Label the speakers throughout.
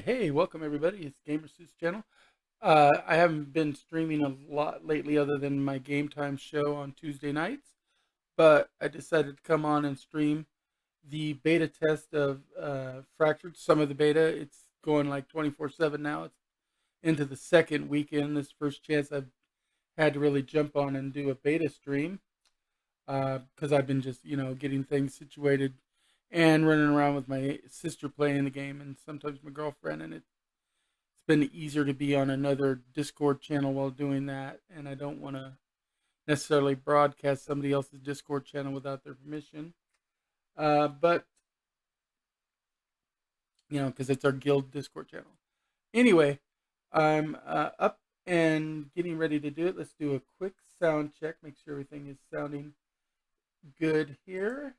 Speaker 1: Hey, welcome everybody. It's GamerSuits channel. I haven't been streaming a lot lately other than my game time show on Tuesday nights, but I decided to come on and stream the beta test of Fractured. Some of the beta, it's going like 24/7 now. It's into the second weekend. This first chance I've had to really jump on and do a beta stream because I've been just, getting things situated and running around with my sister playing the game and sometimes my girlfriend, and it's been easier to be on another Discord channel while doing that, and I don't want to necessarily broadcast somebody else's Discord channel without their permission. But because it's our guild Discord channel. Anyway, I'm up and getting ready to do it. Let's do a quick sound check, make sure everything is sounding good here.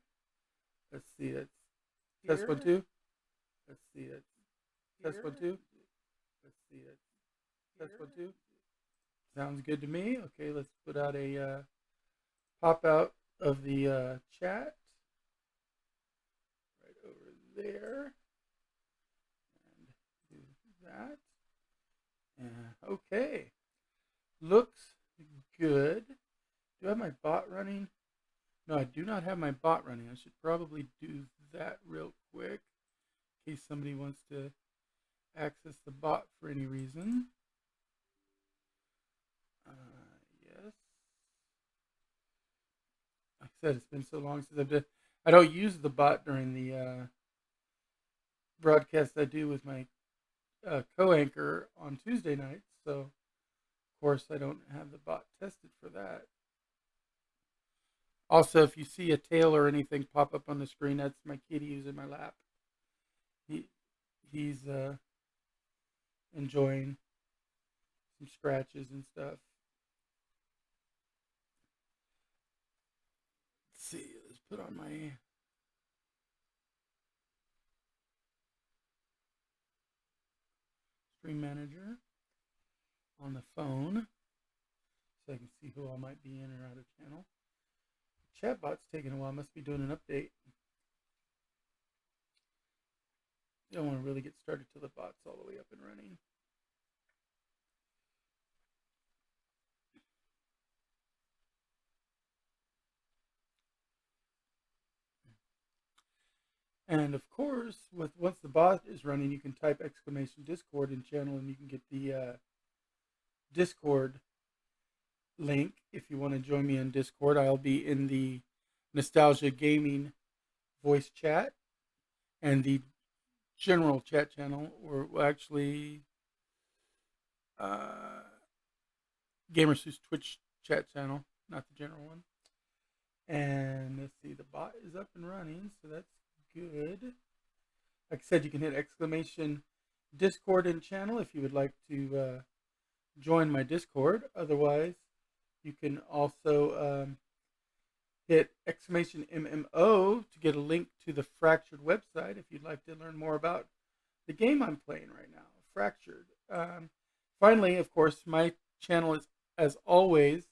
Speaker 1: Let's see, it's test 1 2. Let's see, it's test 1 2. Let's see, it's test 1 2. Sounds good to me. Okay, let's put out a pop out of the chat right over there and do that. Okay, looks good. Do I have my bot running? No, I do not have my bot running. I should probably do that real quick in case somebody wants to access the bot for any reason. Yes. Like I said, it's been so long since I've done. I don't use the bot during the broadcast I do with my co-anchor on Tuesday nights, so of course I don't have the bot tested for that. Also, if you see a tail or anything pop up on the screen, that's my kitty who's in my lap. He he's enjoying some scratches and stuff. Let's see. Let's put on my stream manager on the phone so I can see who all might be in or out of channel. The chatbot's taking a while. Must be doing an update. You don't want to really get started till the bot's all the way up and running. And of course, once the bot is running, you can type exclamation Discord in channel, and you can get the Discord link if you want to join me on Discord. I'll be in the Nostalgia Gaming voice chat and the general chat channel, or actually uh, GamerSuits Twitch chat channel, not the general one. And let's see, the bot is up and running, so that's good. Like I said, you can hit exclamation Discord in channel if you would like to join my Discord. Otherwise, you can also hit exclamation MMO to get a link to the Fractured website if you'd like to learn more about the game I'm playing right now, Fractured. Finally, of course, my channel is, as always,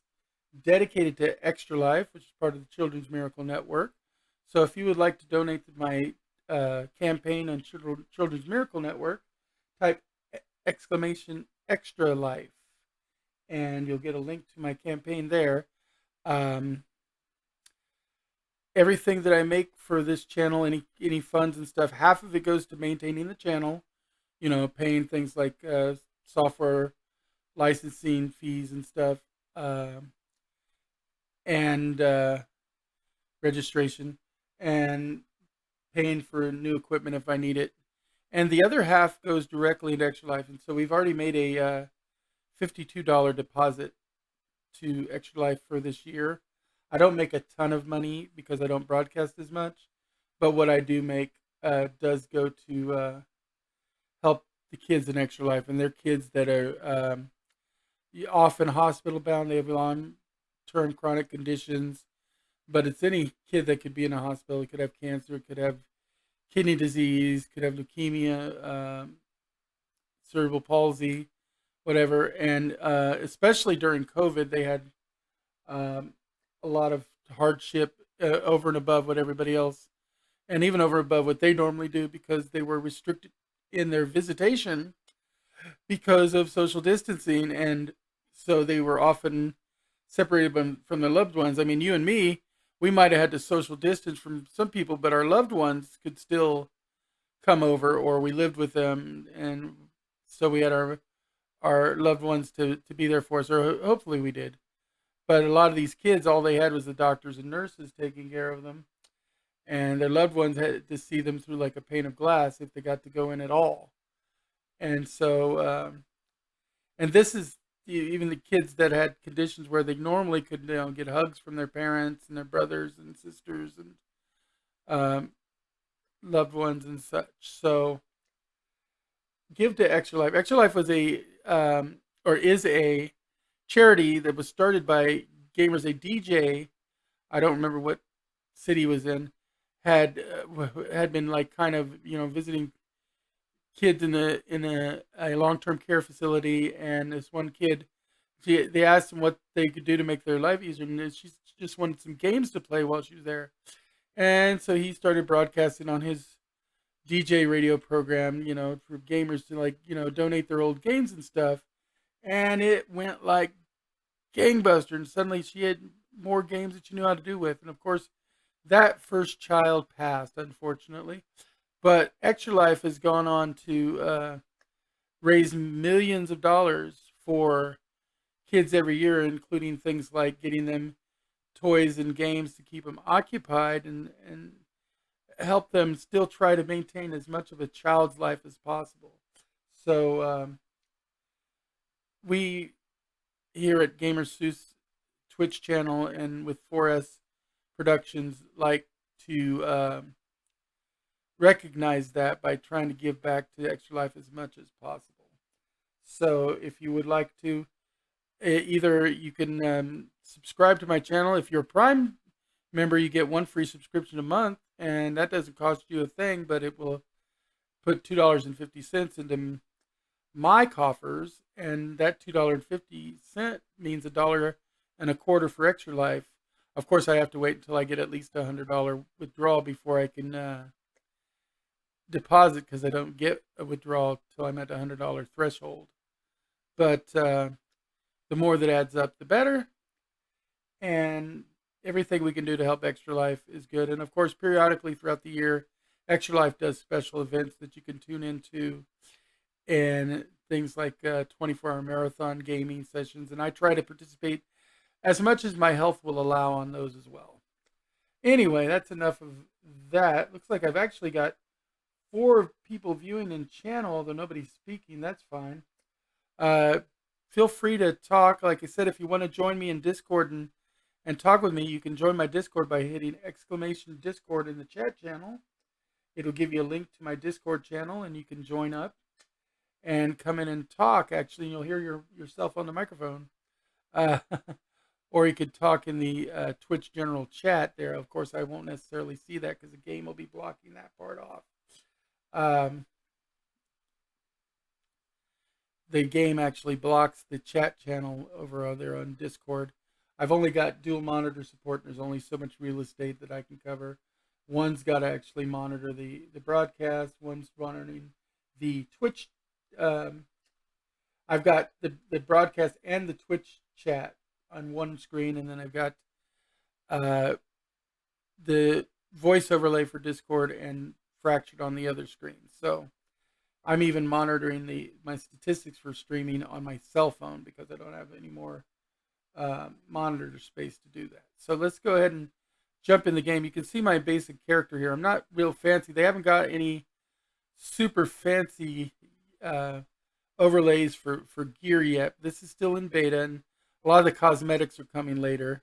Speaker 1: dedicated to Extra Life, which is part of the Children's Miracle Network. So if you would like to donate to my campaign on Children's Miracle Network, type exclamation Extra Life, and you'll get a link to my campaign there. Um, Everything that I make for this channel, any funds and stuff, half of it goes to maintaining the channel. Paying things like software licensing fees and stuff, and registration, and paying for new equipment if I need it. And the other half goes directly into Extra Life. And so we've already made a $52 deposit to Extra Life for this year. I don't make a ton of money because I don't broadcast as much, but what I do make does go to help the kids in Extra Life, and they're kids that are often hospital bound. They have long-term chronic conditions, but it's any kid that could be in a hospital. It could have cancer, could have kidney disease, could have leukemia, cerebral palsy, whatever. And especially during COVID, they had a lot of hardship over and above what everybody else, and even over and above what they normally do, because they were restricted in their visitation because of social distancing, and so they were often separated from their loved ones. I mean, you and me, we might have had to social distance from some people, but our loved ones could still come over, or we lived with them, and so we had our loved ones to be there for us, or hopefully we did. But a lot of these kids, all they had was the doctors and nurses taking care of them, and their loved ones had to see them through like a pane of glass if they got to go in at all. And so, and this is even the kids that had conditions where they normally could, get hugs from their parents and their brothers and sisters and um, loved ones and such. So, give to Extra Life. Extra Life was or is a charity that was started by gamers. A DJ, I don't remember what city he was in, had been like kind of visiting kids in a long term care facility, and this one kid, they asked him what they could do to make their life easier, and she just wanted some games to play while she was there, and so he started broadcasting on his DJ radio program, for gamers to like donate their old games and stuff, and it went like gangbuster, and suddenly she had more games that she knew how to do with, and of course that first child passed, unfortunately. But Extra Life has gone on to raise millions of dollars for kids every year, including things like getting them toys and games to keep them occupied, and help them still try to maintain as much of a child's life as possible. So we here at Gamer Seuss Twitch channel and with 4S Productions like to recognize that by trying to give back to Extra Life as much as possible. So if you would like to, either you can subscribe to my channel. If you're a Prime member, you get one free subscription a month, and that doesn't cost you a thing, but it will put $2.50 into my coffers, and that $2.50 means $1.25 for Extra Life. Of course, I have to wait until I get at least $100 withdrawal before I can deposit, because I don't get a withdrawal till I'm at the $100 threshold. But the more that adds up, the better. And everything we can do to help Extra Life is good. And of course, periodically throughout the year, Extra Life does special events that you can tune into, and things like 24-hour marathon gaming sessions. And I try to participate as much as my health will allow on those as well. Anyway, that's enough of that. Looks like I've actually got 4 people viewing in channel, although nobody's speaking. That's fine. Feel free to talk. Like I said, if you want to join me in Discord and talk with me, you can join my Discord by hitting exclamation Discord in the chat channel. It'll give you a link to my Discord channel, and you can join up and come in and talk. Actually, you'll hear yourself on the microphone. Or you could talk in the Twitch general chat there. Of course, I won't necessarily see that because the game will be blocking that part off. The game actually blocks the chat channel over there on Discord. I've only got dual monitor support, and there's only so much real estate that I can cover. One's got to actually monitor the broadcast. One's monitoring the Twitch. I've got the broadcast and the Twitch chat on one screen, and then I've got the voice overlay for Discord and Fractured on the other screen. So I'm even monitoring my statistics for streaming on my cell phone because I don't have any more monitor space to do that. So let's go ahead and jump in the game. You can see my basic character here. I'm not real fancy. They haven't got any super fancy overlays for gear yet. This is still in beta, and a lot of the cosmetics are coming later.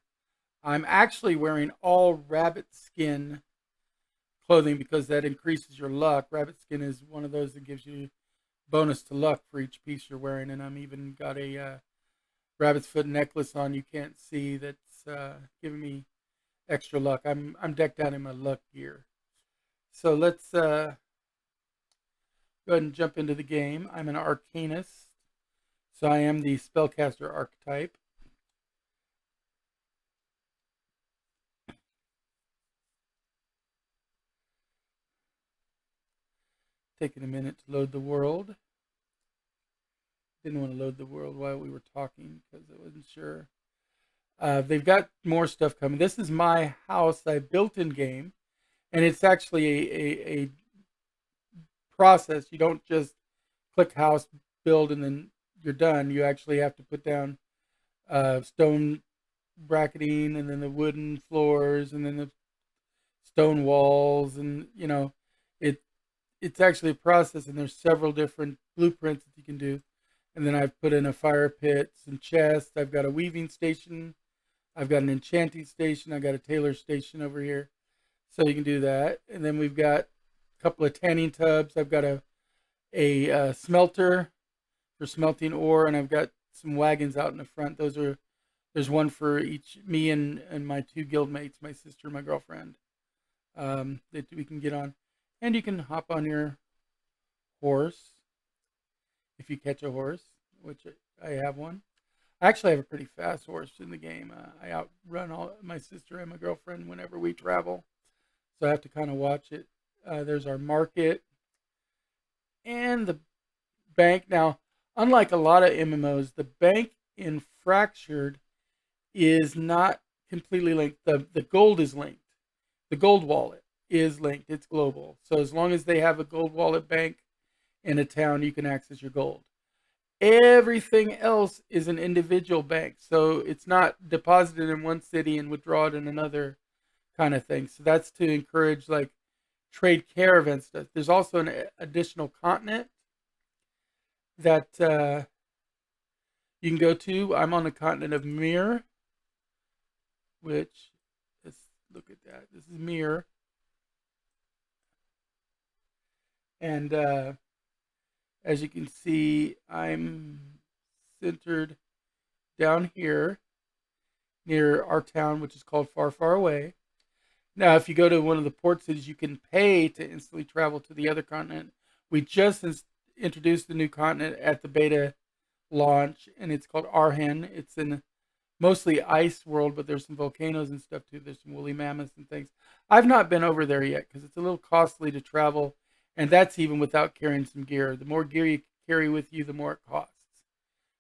Speaker 1: I'm actually wearing all rabbit skin clothing because that increases your luck. Rabbit skin is one of those that gives you bonus to luck for each piece you're wearing, and I'm even got a rabbit's foot necklace on you can't see that's giving me extra luck. I'm decked out in my luck gear. So let's go ahead and jump into the game. I'm an arcanist, so I am the spellcaster archetype. taking a minute to load the world. Didn't want to load the world while we were talking because I wasn't sure. They've got more stuff coming. This is my house I built in game, and it's actually a process. You don't just click house, build, and then you're done. You actually have to put down stone bracketing, and then the wooden floors, and then the stone walls, and it it's actually a process. And there's several different blueprints that you can do. And then I've put in a fire pit, some chests. I've got a weaving station. I've got an enchanting station. I've got a tailor station over here. So you can do that. And then we've got a couple of tanning tubs. I've got a smelter for smelting ore, and I've got some wagons out in the front. There's one for each me and my two guildmates, my sister and my girlfriend, that we can get on. And you can hop on your horse if you catch a horse, which I have one. I actually have a pretty fast horse in the game. I outrun all my sister and my girlfriend whenever we travel, so I have to kind of watch it. There's our market and the bank. Now, unlike a lot of MMOs, the bank in Fractured is not completely linked. The gold is linked. The gold wallet is linked. It's global. So as long as they have a gold wallet bank in a town, you can access your gold. Everything else is an individual bank. So it's not deposited in one city and withdrawn in another kind of thing. So that's to encourage like trade caravan stuff. There's also an additional continent that you can go to. I'm on the continent of Mir, which, let's look at that. This is Mir. And as you can see, I'm centered down here near our town, which is called Far, Far Away. Now, if you go to one of the port cities, you can pay to instantly travel to the other continent. We just introduced the new continent at the beta launch, and it's called Arhen. It's in mostly ice world, but there's some volcanoes and stuff too. There's some woolly mammoths and things. I've not been over there yet because it's a little costly to travel, and that's even without carrying some gear. The more gear you carry with you, the more it costs.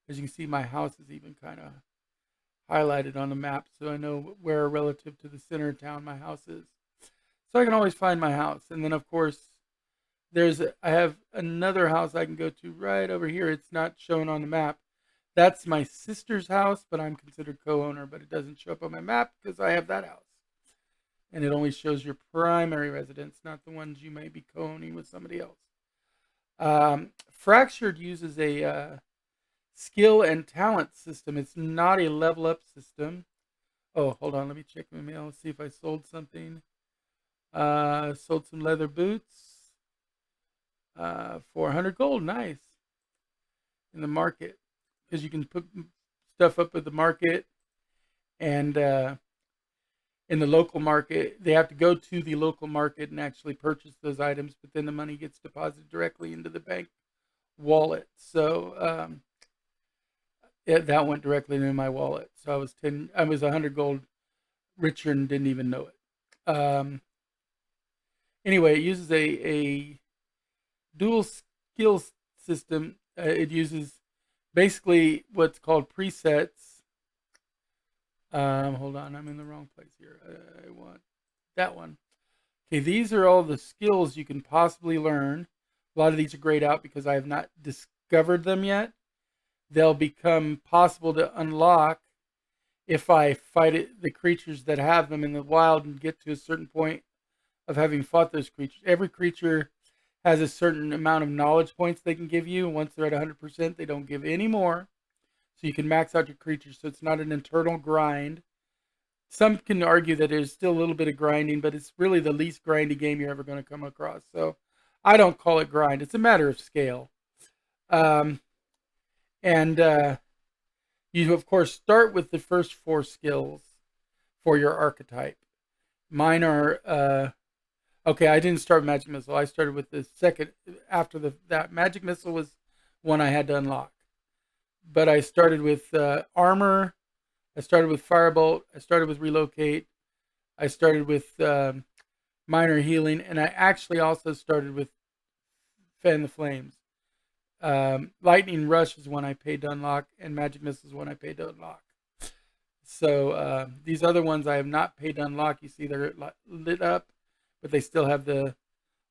Speaker 1: As you can see, my house is even kind of highlighted on the map, so I know where relative to the center of town my house is. So I can always find my house. And then, of course, I have another house I can go to right over here. It's not shown on the map. That's my sister's house, but I'm considered co-owner, but it doesn't show up on my map because I have that house. And it only shows your primary residence, not the ones you may be co-owning with somebody else. Fractured uses a skill and talent system. It's not a level up system. Oh, hold on. Let me check my mail. See if I sold something. Sold some leather boots. 400 gold. Nice. In the market. Because you can put stuff up at the market. And in the local market, they have to go to the local market and actually purchase those items. But then the money gets deposited directly into the bank wallet. So, that went directly into my wallet. So I was 100 gold richer and didn't even know it. Anyway, it uses a dual skill system. It uses basically what's called presets. Hold on, I'm in the wrong place here. I want that one. Okay, these are all the skills you can possibly learn. A lot of these are grayed out because I have not discovered them yet. They'll become possible to unlock if I fight the creatures that have them in the wild and get to a certain point of having fought those creatures. Every creature has a certain amount of knowledge points they can give you. Once they're at 100%, they don't give any more. So you can max out your creatures, so it's not an internal grind. Some can argue that there's still a little bit of grinding, but it's really the least grindy game you're ever going to come across. So I don't call it grind. It's a matter of scale. And you, of course, start with the first 4 skills for your archetype. Mine are, okay, I didn't start Magic Missile. I started with the second, after that. Magic Missile was one I had to unlock. But I started with Armor. I started with Firebolt. I started with Relocate. I started with Minor Healing. And I actually also started with fan the flames. Lightning Rush is one I paid to unlock, and Magic Missile is one I paid to unlock. So these other ones I have not paid to unlock. You see they're lit up, but they still have the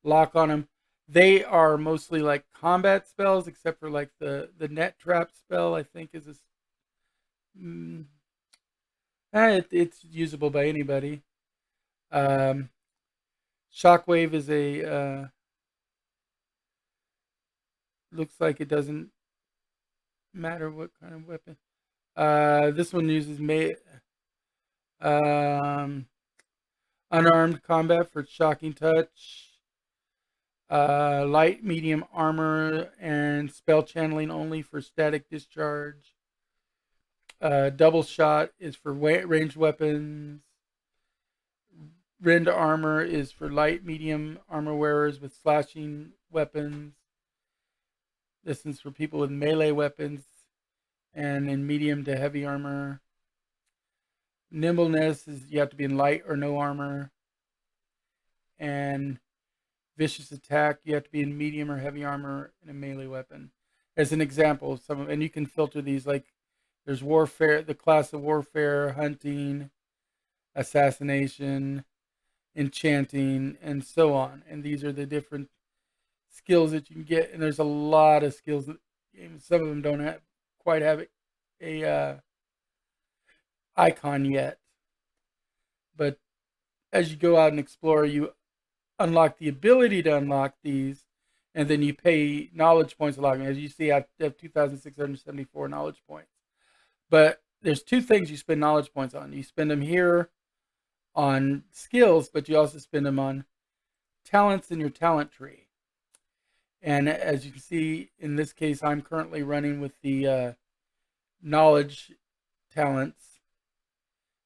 Speaker 1: lock on them. They are mostly like combat spells, except for like the net trap spell. I think is this. Mm, it's usable by anybody. Um, Shockwave is a looks like it doesn't matter what kind of weapon. This one uses um, unarmed combat for shocking touch. Light, medium armor, and spell channeling only for static discharge. Double shot is for ranged weapons. Rend armor is for light, medium armor wearers with slashing weapons. This is for people with melee weapons and in medium to heavy armor. Nimbleness is you have to be in light or no armor. And vicious attack, you have to be in medium or heavy armor and a melee weapon. As an example of some, and you can filter these like there's warfare, the class of warfare, hunting, assassination, enchanting, and so on. And these are the different skills that you can get. And there's a lot of skills that some of them don't quite have a icon yet. But as you go out and explore, you unlock the ability to unlock these, and then you pay knowledge points to log in. As you see, I have 2,674 knowledge points. But there's two things you spend knowledge points on. You spend them here on skills, but you also spend them on talents in your talent tree. And as you can see, in this case, I'm currently running with the knowledge talents,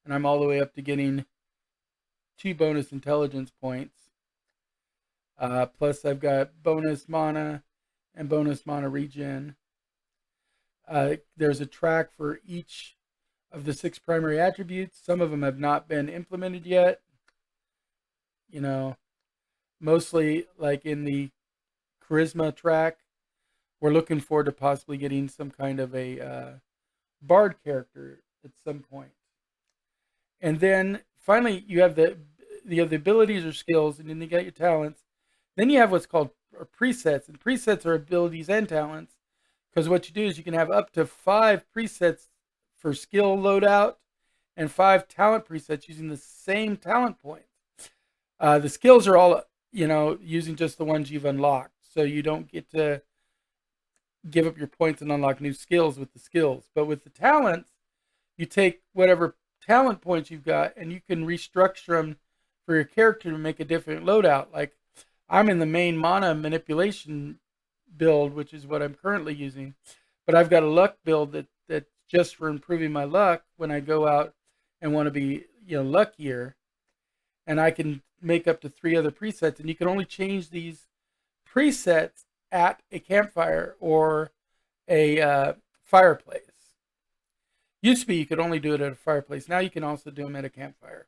Speaker 1: and I'm all the way up to getting 2 bonus intelligence points. Plus, I've got bonus mana and bonus mana regen. There's a track for each of the 6 primary attributes. Some of them have not been implemented yet. You know, mostly like in the charisma track, we're looking forward to possibly getting some kind of a bard character at some point. And then finally, you have the abilities or skills, and then you got your talents. Then you have what's called presets, and presets are abilities and talents. Because what you do is you can have up to 5 presets for skill loadout and 5 talent presets using the same talent points. The skills are all, using just the ones you've unlocked. So you don't get to give up your points and unlock new skills with the skills. But with the talents, you take whatever talent points you've got and you can restructure them for your character to make a different loadout. Like I'm in the main mana manipulation build, which is what I'm currently using, but I've got a luck build that's just for improving my luck when I go out and want to be luckier, and I can make up to 3 other presets, and you can only change these presets at a campfire or a fireplace. Used to be you could only do it at a fireplace. Now you can also do them at a campfire.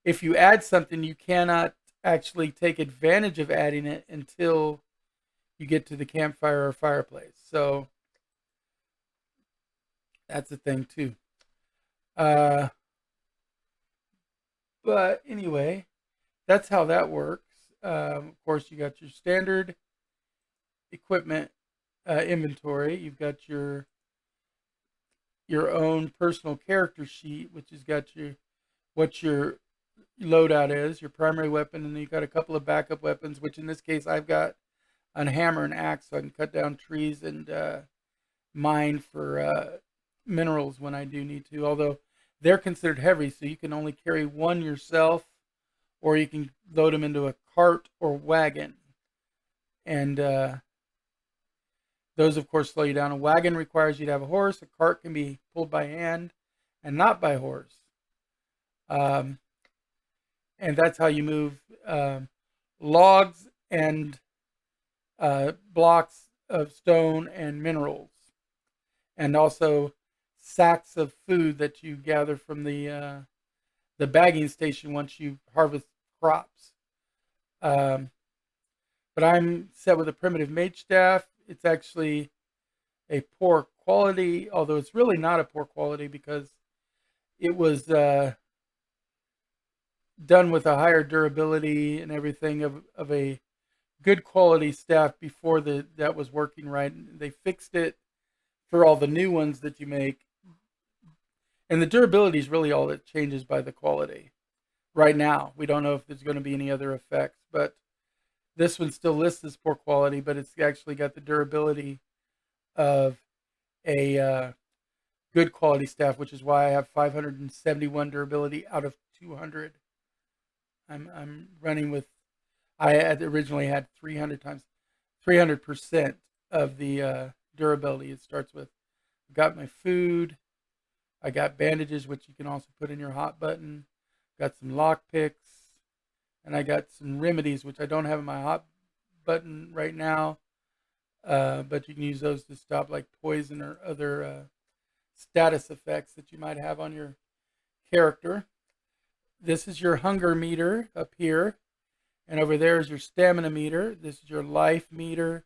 Speaker 1: If you add something, you cannot actually take advantage of adding it until you get to the campfire or fireplace. So that's a thing too. But anyway, that's how that works. Of course, you got your standard equipment inventory. You've got your own personal character sheet, which has got what your loadout is, your primary weapon, and then you've got a couple of backup weapons, which in this case I've got a hammer and axe, so I can cut down trees and mine for minerals when I do need to, although they're considered heavy, so you can only carry one yourself, or you can load them into a cart or wagon. And those, of course, slow you down. A wagon requires you to have a horse. A cart can be pulled by hand and not by horse. And that's how you move logs and blocks of stone and minerals, and also sacks of food that you gather from the bagging station once you harvest crops. But I'm set with a primitive mage staff. It's actually a poor quality, although it's really not a poor quality because it was done with a higher durability and everything of a good quality staff before that was working right. They fixed it for all the new ones that you make, and the durability is really all that changes by the quality. Right now, we don't know if there's going to be any other effects, but this one still lists as poor quality, but it's actually got the durability of a good quality staff, which is why I have 571 durability out of 200. I'm running with. I had originally had 300 times, 300% of the durability. It starts with. I've got my food. I got bandages, which you can also put in your hot button. Got some lock picks, and I got some remedies, which I don't have in my hot button right now. But you can use those to stop like poison or other status effects that you might have on your character. This is your hunger meter up here, and over there is your stamina meter. This is your life meter,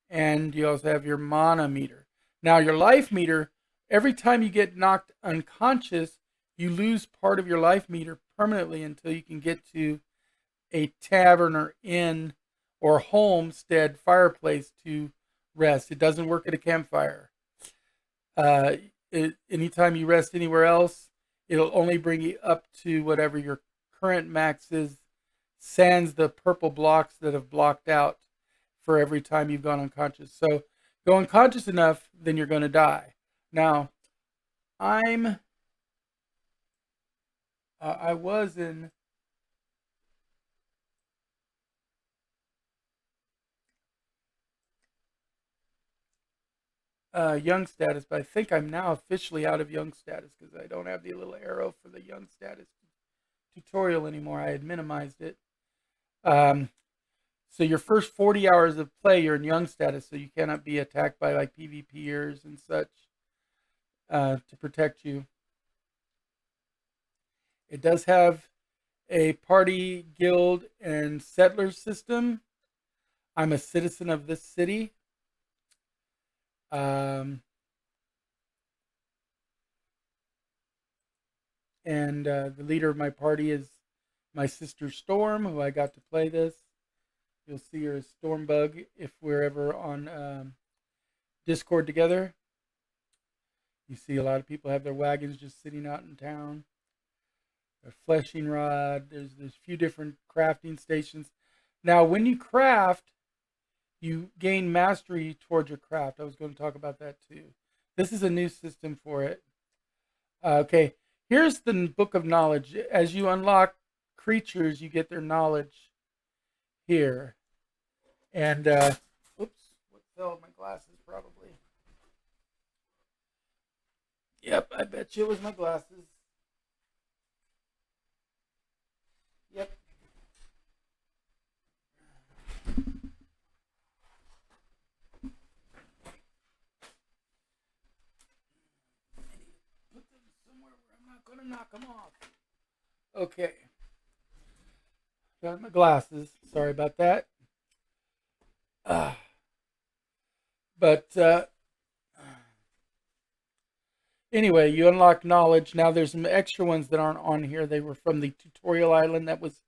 Speaker 1: and you also have your mana meter. Now, your life meter, every time you get knocked unconscious, you lose part of your life meter permanently until you can get to a tavern or inn or homestead fireplace to rest. It doesn't work at a campfire. Uh, Anytime you rest anywhere else, it'll only bring you up to whatever your current max is, sans the purple blocks that have blocked out for every time you've gone unconscious. So go unconscious enough, then you're going to die. Now, I was in young status, but I think I'm now officially out of young status because I don't have the little arrow for the young status tutorial anymore. I had minimized it. Um, so your first 40 hours of play, you're in young status, so you cannot be attacked by like PvPers and such to protect you. It does have a party, guild, and settler system. I'm a citizen of this city. Um, and the leader of my party is my sister Storm, who I got to play this. You'll see her as Stormbug if we're ever on Discord together. You see a lot of people have their wagons just sitting out in town. A fleshing rod. There's a few different crafting stations. Now, when you craft, you gain mastery towards your craft. I was going to talk about that too. This is a new system for it. Okay, here's the book of knowledge. As you unlock creatures, you get their knowledge here. And oops, what fell of my glasses probably. Yep, I bet you it was my glasses. Yep. Put them somewhere where I'm not going to knock them off. Okay. Got my glasses. Sorry about that. But anyway, you unlock knowledge. Now there's some extra ones that aren't on here. They were from the tutorial island that was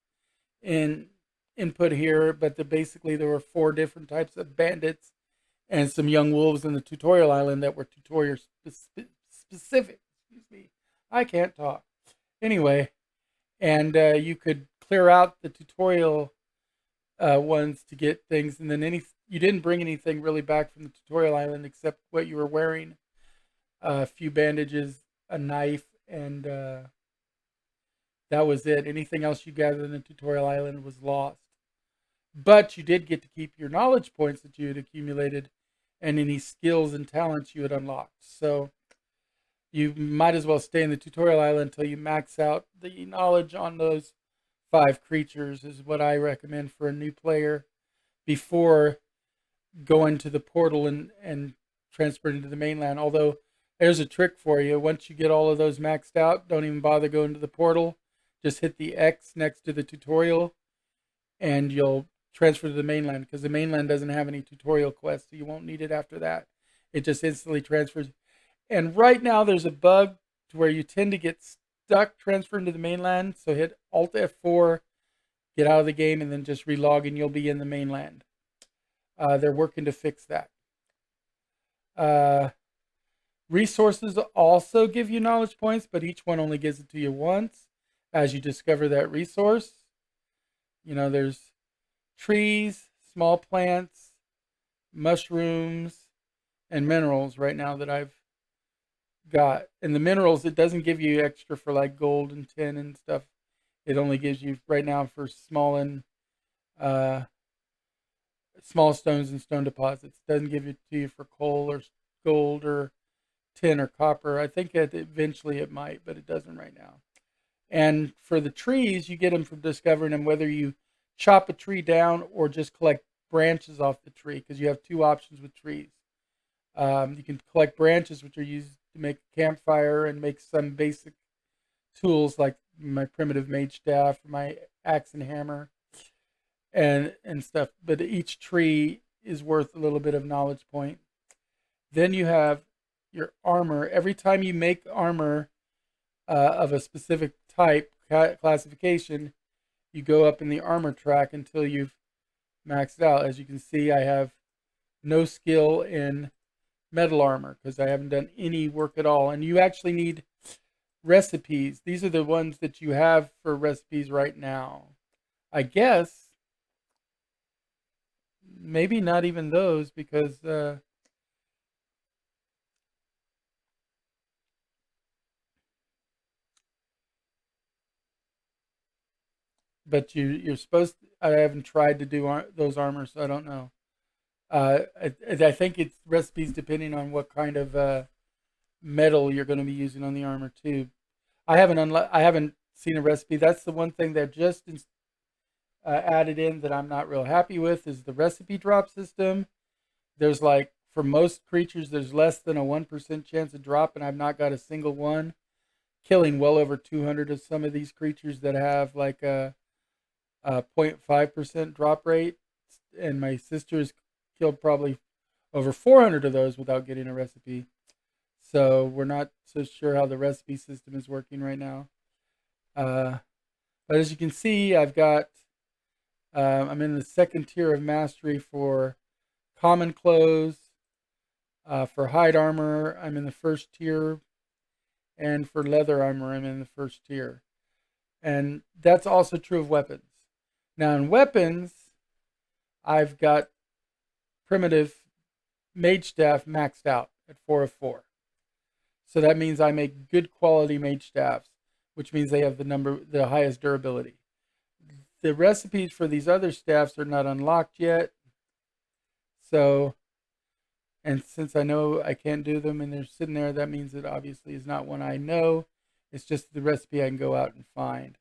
Speaker 1: in input here, but basically there were 4 different types of bandits and some young wolves in the tutorial island that were tutorial specific. Excuse me, I can't talk. Anyway, and you could clear out the tutorial ones to get things, and then you didn't bring anything really back from the tutorial island except what you were wearing, a few bandages, a knife, and that was it. Anything else you gathered in the tutorial island was lost. But you did get to keep your knowledge points that you had accumulated and any skills and talents you had unlocked. So you might as well stay in the tutorial island until you max out the knowledge on those 5 creatures, is what I recommend for a new player before going to the portal and transferring to the mainland. Although there's a trick for you. Once you get all of those maxed out, don't even bother going to the portal. Just hit the X next to the tutorial and you'll transfer to the mainland, because the mainland doesn't have any tutorial quests, so you won't need it after that. It just instantly transfers. And right now there's a bug to where you tend to get stuck transferring to the mainland. So hit Alt F4, get out of the game, and then just relog, and you'll be in the mainland. They're working to fix that. Resources also give you knowledge points, but each one only gives it to you once as you discover that resource. There's trees, small plants, mushrooms, and minerals right now that I've got. And the minerals, it doesn't give you extra for like gold and tin and stuff. It only gives you right now for uh, small stones and stone deposits. It doesn't give it to you for coal or gold or tin or copper. I think that eventually it might, but it doesn't right now. And for the trees, you get them from discovering them, whether you chop a tree down or just collect branches off the tree, because you have two options with trees. You can collect branches, which are used to make a campfire and make some basic tools like my primitive mage staff, my axe and hammer, and stuff. But each tree is worth a little bit of knowledge point. Then you have your armor. Every time you make armor of a specific type classification, you go up in the armor track until you've maxed out. As you can see, I have no skill in metal armor because I haven't done any work at all. And you actually need recipes. These are the ones that you have for recipes right now. I guess maybe not even those, because but you're supposed to, I haven't tried to do those armors, so I don't know. I think it's recipes depending on what kind of metal you're going to be using on the armor too. I haven't seen a recipe. That's the one thing that just added in that I'm not real happy with, is the recipe drop system. There's like, for most creatures, there's less than a 1% chance of drop, and I've not got a single one. Killing well over 200 of some of these creatures that have like a 0.5% drop rate, and my sister's killed probably over 400 of those without getting a recipe. So we're not so sure how the recipe system is working right now. But as you can see, I'm in the second tier of mastery for common clothes. For hide armor, I'm in the first tier, and for leather armor, I'm in the first tier. And that's also true of weapons. Now in weapons, I've got primitive mage staff maxed out at 4 of 4. So that means I make good quality mage staffs, which means they have the highest durability. The recipes for these other staffs are not unlocked yet. So, and since I know I can't do them and they're sitting there, that means it obviously is not one I know. It's just the recipe I can go out and find.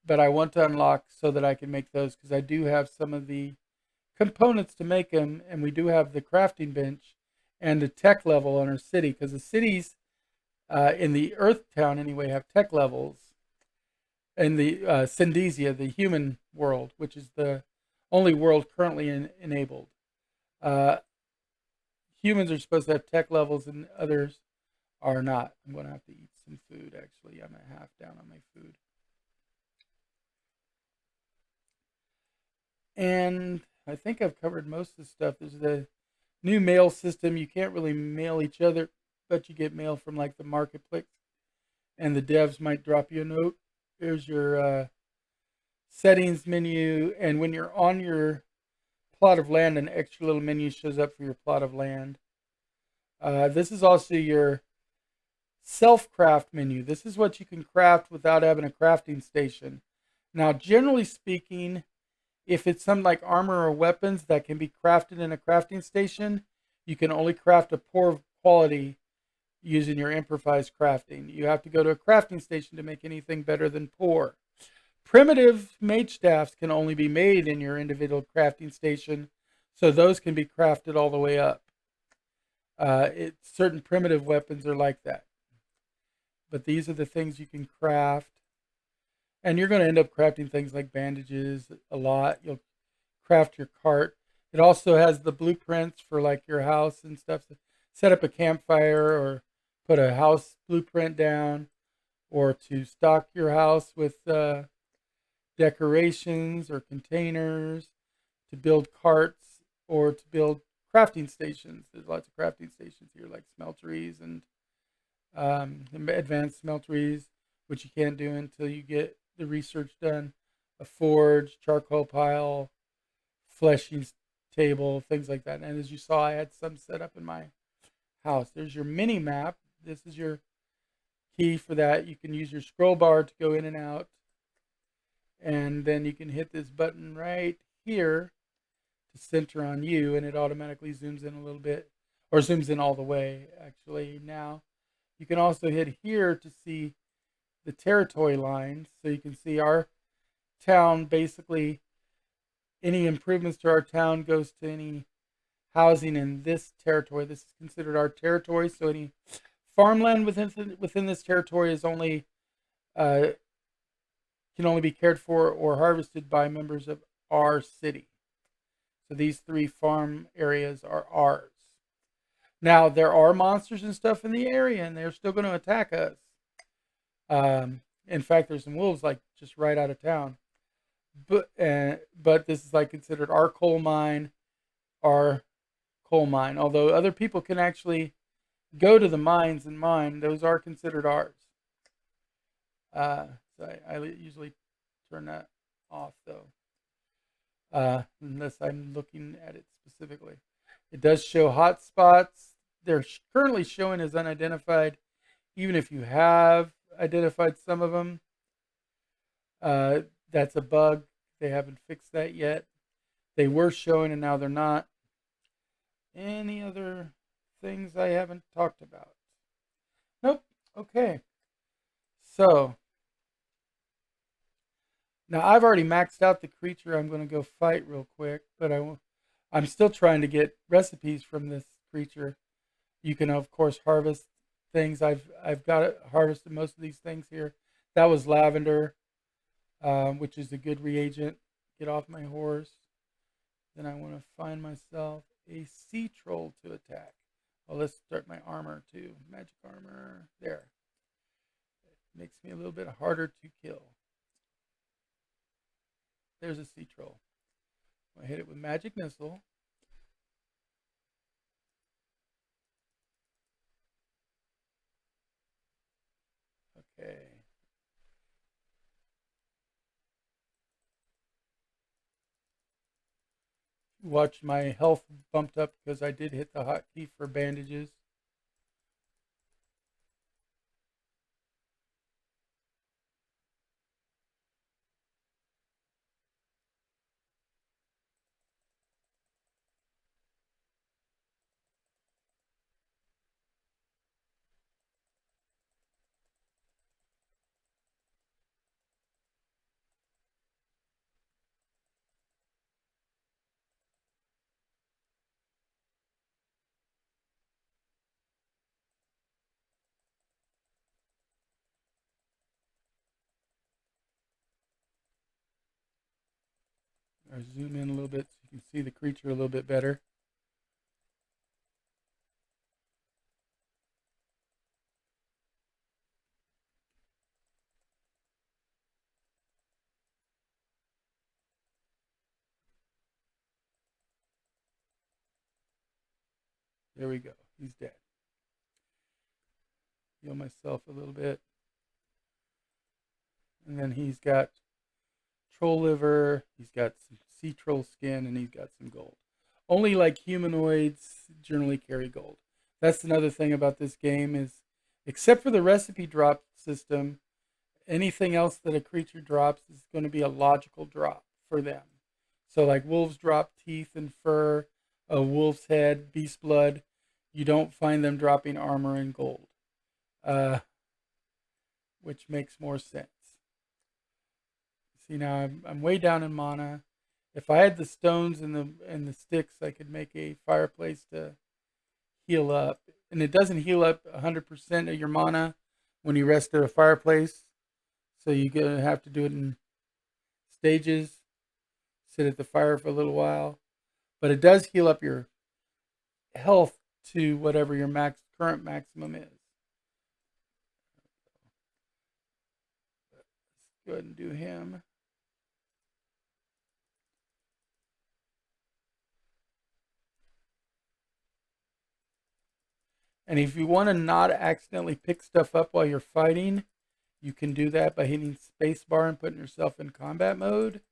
Speaker 1: But I want to unlock so that I can make those, because I do have some of the components to make them, and we do have the crafting bench and the tech level on our city, because the cities in the Earth Town anyway have tech levels. In the Syndesia, the human world, which is the only world currently enabled. Humans are supposed to have tech levels and others are not. I'm going to have to eat some food, actually. I'm at half down on my food. And I think I've covered most of the stuff. There's the new mail system. You can't really mail each other, but you get mail from like the marketplace, and the devs might drop you a note. Here's your settings menu, and when you're on your plot of land, an extra little menu shows up for your plot of land. This is also your self-craft menu. This is what you can craft without having a crafting station. Now, generally speaking, if it's something like armor or weapons that can be crafted in a crafting station, you can only craft a poor quality using your improvised crafting. You have to go to a crafting station to make anything better than poor. Primitive mage staffs can only be made in your individual crafting station, so those can be crafted all the way up. Certain primitive weapons are like that. But these are the things you can craft. And you're going to end up crafting things like bandages a lot. You'll craft your cart. It also has the blueprints for like your house and stuff. So set up a campfire or put a house blueprint down, or to stock your house with decorations or containers, to build carts, or to build crafting stations. There's lots of crafting stations here, like smelteries and advanced smelteries, which you can't do until you get the research done. A forge, charcoal pile, fleshing table, things like that. And as you saw, I had some set up in my house. There's your mini map. This is your key for that. You can use your scroll bar to go in and out. And then you can hit this button right here to center on you, and it automatically zooms in a little bit, or zooms in all the way, actually. Now, you can also hit here to see the territory lines. So you can see our town, basically, any improvements to our town goes to any housing in this territory. This is considered our territory. So any farmland within this territory is only uh, can only be cared for or harvested by members of our city. So these 3 farm areas are ours. Now there are monsters and stuff in the area, and they're still going to attack us. In fact, there's some wolves like just right out of town. But this is like considered our coal mine, our coal mine. Although other people can actually go to the mines and mine, those are considered ours. So I usually turn that off though, unless I'm looking at it specifically. It does show hotspots. They're currently showing as unidentified, even if you have identified some of them. That's a bug. They haven't fixed that yet. They were showing and now they're not. Any other things I haven't talked about? Nope. Okay. So now I've already maxed out the creature I'm going to go fight real quick, but I'm still trying to get recipes from this creature. You can of course harvest things. I've got it harvested most of these things here. That was lavender, which is a good reagent. Get off my horse. Then I want to find myself a sea troll to attack. Well, let's start my armor too. Magic armor. There. It makes me a little bit harder to kill. There's a sea troll. I hit it with magic missile. Okay. Watch my health bumped up because I did hit the hotkey for bandages. I zoom in a little bit so you can see the creature a little bit better. There we go. He's dead. Heal myself a little bit. And then he's got troll liver, he's got some sea troll skin, and he's got some gold. Only like humanoids generally carry gold. That's another thing about this game is, except for the recipe drop system, anything else that a creature drops is going to be a logical drop for them. So like wolves drop teeth and fur, a wolf's head, beast blood. You don't find them dropping armor and gold, uh, which makes more sense. See now I'm way down in mana. If I had the stones and the sticks, I could make a fireplace to heal up. And it doesn't heal up 100% of your mana when you rest at a fireplace. So you're going to have to do it in stages, sit at the fire for a little while. But it does heal up your health to whatever your current maximum is. Let's go ahead and do him. And if you want to not accidentally pick stuff up while you're fighting, you can do that by hitting spacebar and putting yourself in combat mode.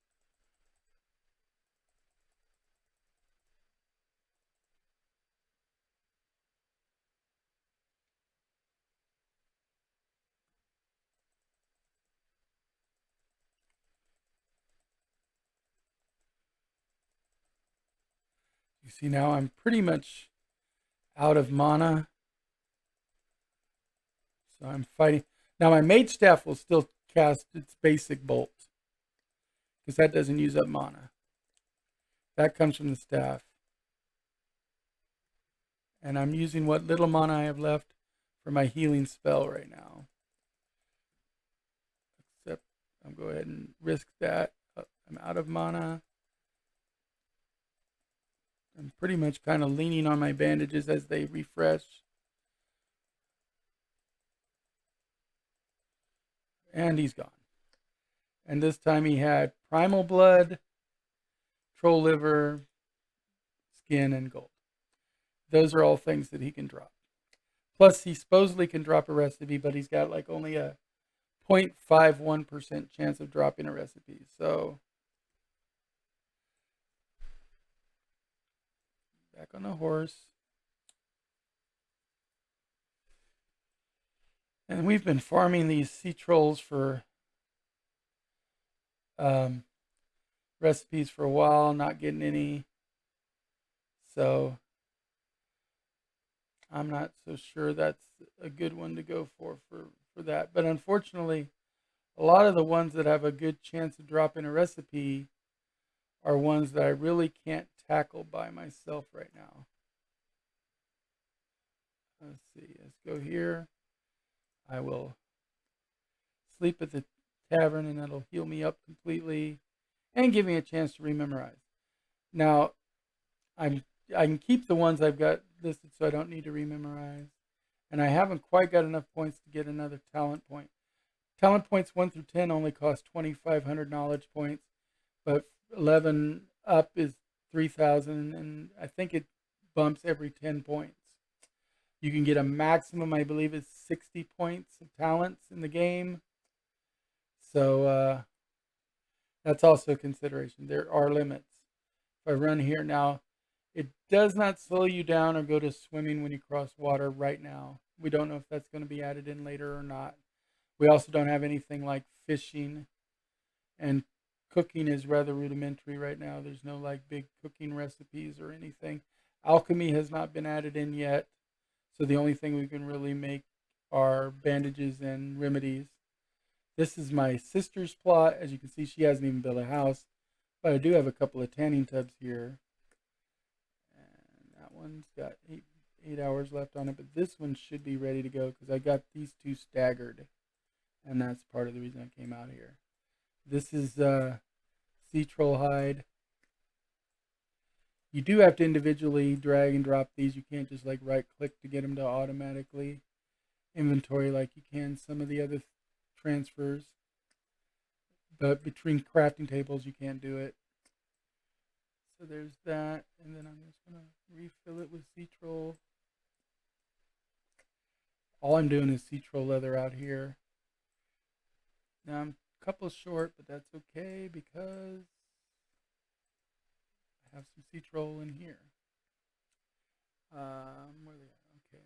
Speaker 1: You see now I'm pretty much out of mana. So I'm fighting. Now my mage staff will still cast its basic bolt, because that doesn't use up mana. That comes from the staff. And I'm using what little mana I have left for my healing spell right now. Except I'll go ahead and risk that. I'm out of mana. I'm pretty much kind of leaning on my bandages as they refresh. And he's gone. And this time he had primal blood, troll liver, skin, and gold. Those are all things that he can drop. Plus, he supposedly can drop a recipe, but he's got like only a 0.51% chance of dropping a recipe. So, back on the horse. And we've been farming these sea trolls for recipes for a while, not getting any. So I'm not so sure that's a good one to go for that. But unfortunately, a lot of the ones that have a good chance of dropping a recipe are ones that I really can't tackle by myself right now. Let's see. Let's go here. I will sleep at the tavern, and that'll heal me up completely and give me a chance to rememorize. Now, I can keep the ones I've got listed, so I don't need to rememorize. And I haven't quite got enough points to get another talent point. Talent points 1 through 10 only cost 2,500 knowledge points, but 11 up is 3,000, and I think it bumps every 10 points. You can get a maximum, I believe, is 60 points of talents in the game. So that's also a consideration. There are limits. If I run here now, it does not slow you down or go to swimming when you cross water right now. We don't know if that's going to be added in later or not. We also don't have anything like fishing, and cooking is rather rudimentary right now. There's no like big cooking recipes or anything. Alchemy has not been added in yet. So the only thing we can really make are bandages and remedies. This is my sister's plot. As you can see, she hasn't even built a house, but I do have a couple of tanning tubs here. And that one's got eight hours left on it, but this one should be ready to go because I got these two staggered, and that's part of the reason I came out here. This is sea troll hide. You do have to individually drag and drop these. You can't just like right click to get them to automatically inventory like you can some of the other transfers. But between crafting tables, you can't do it. So there's that. And then I'm just going to refill it with sea troll. All I'm doing is sea troll leather out here. Now I'm a couple short, but that's okay because have some sea troll in here. Where are they at? Okay.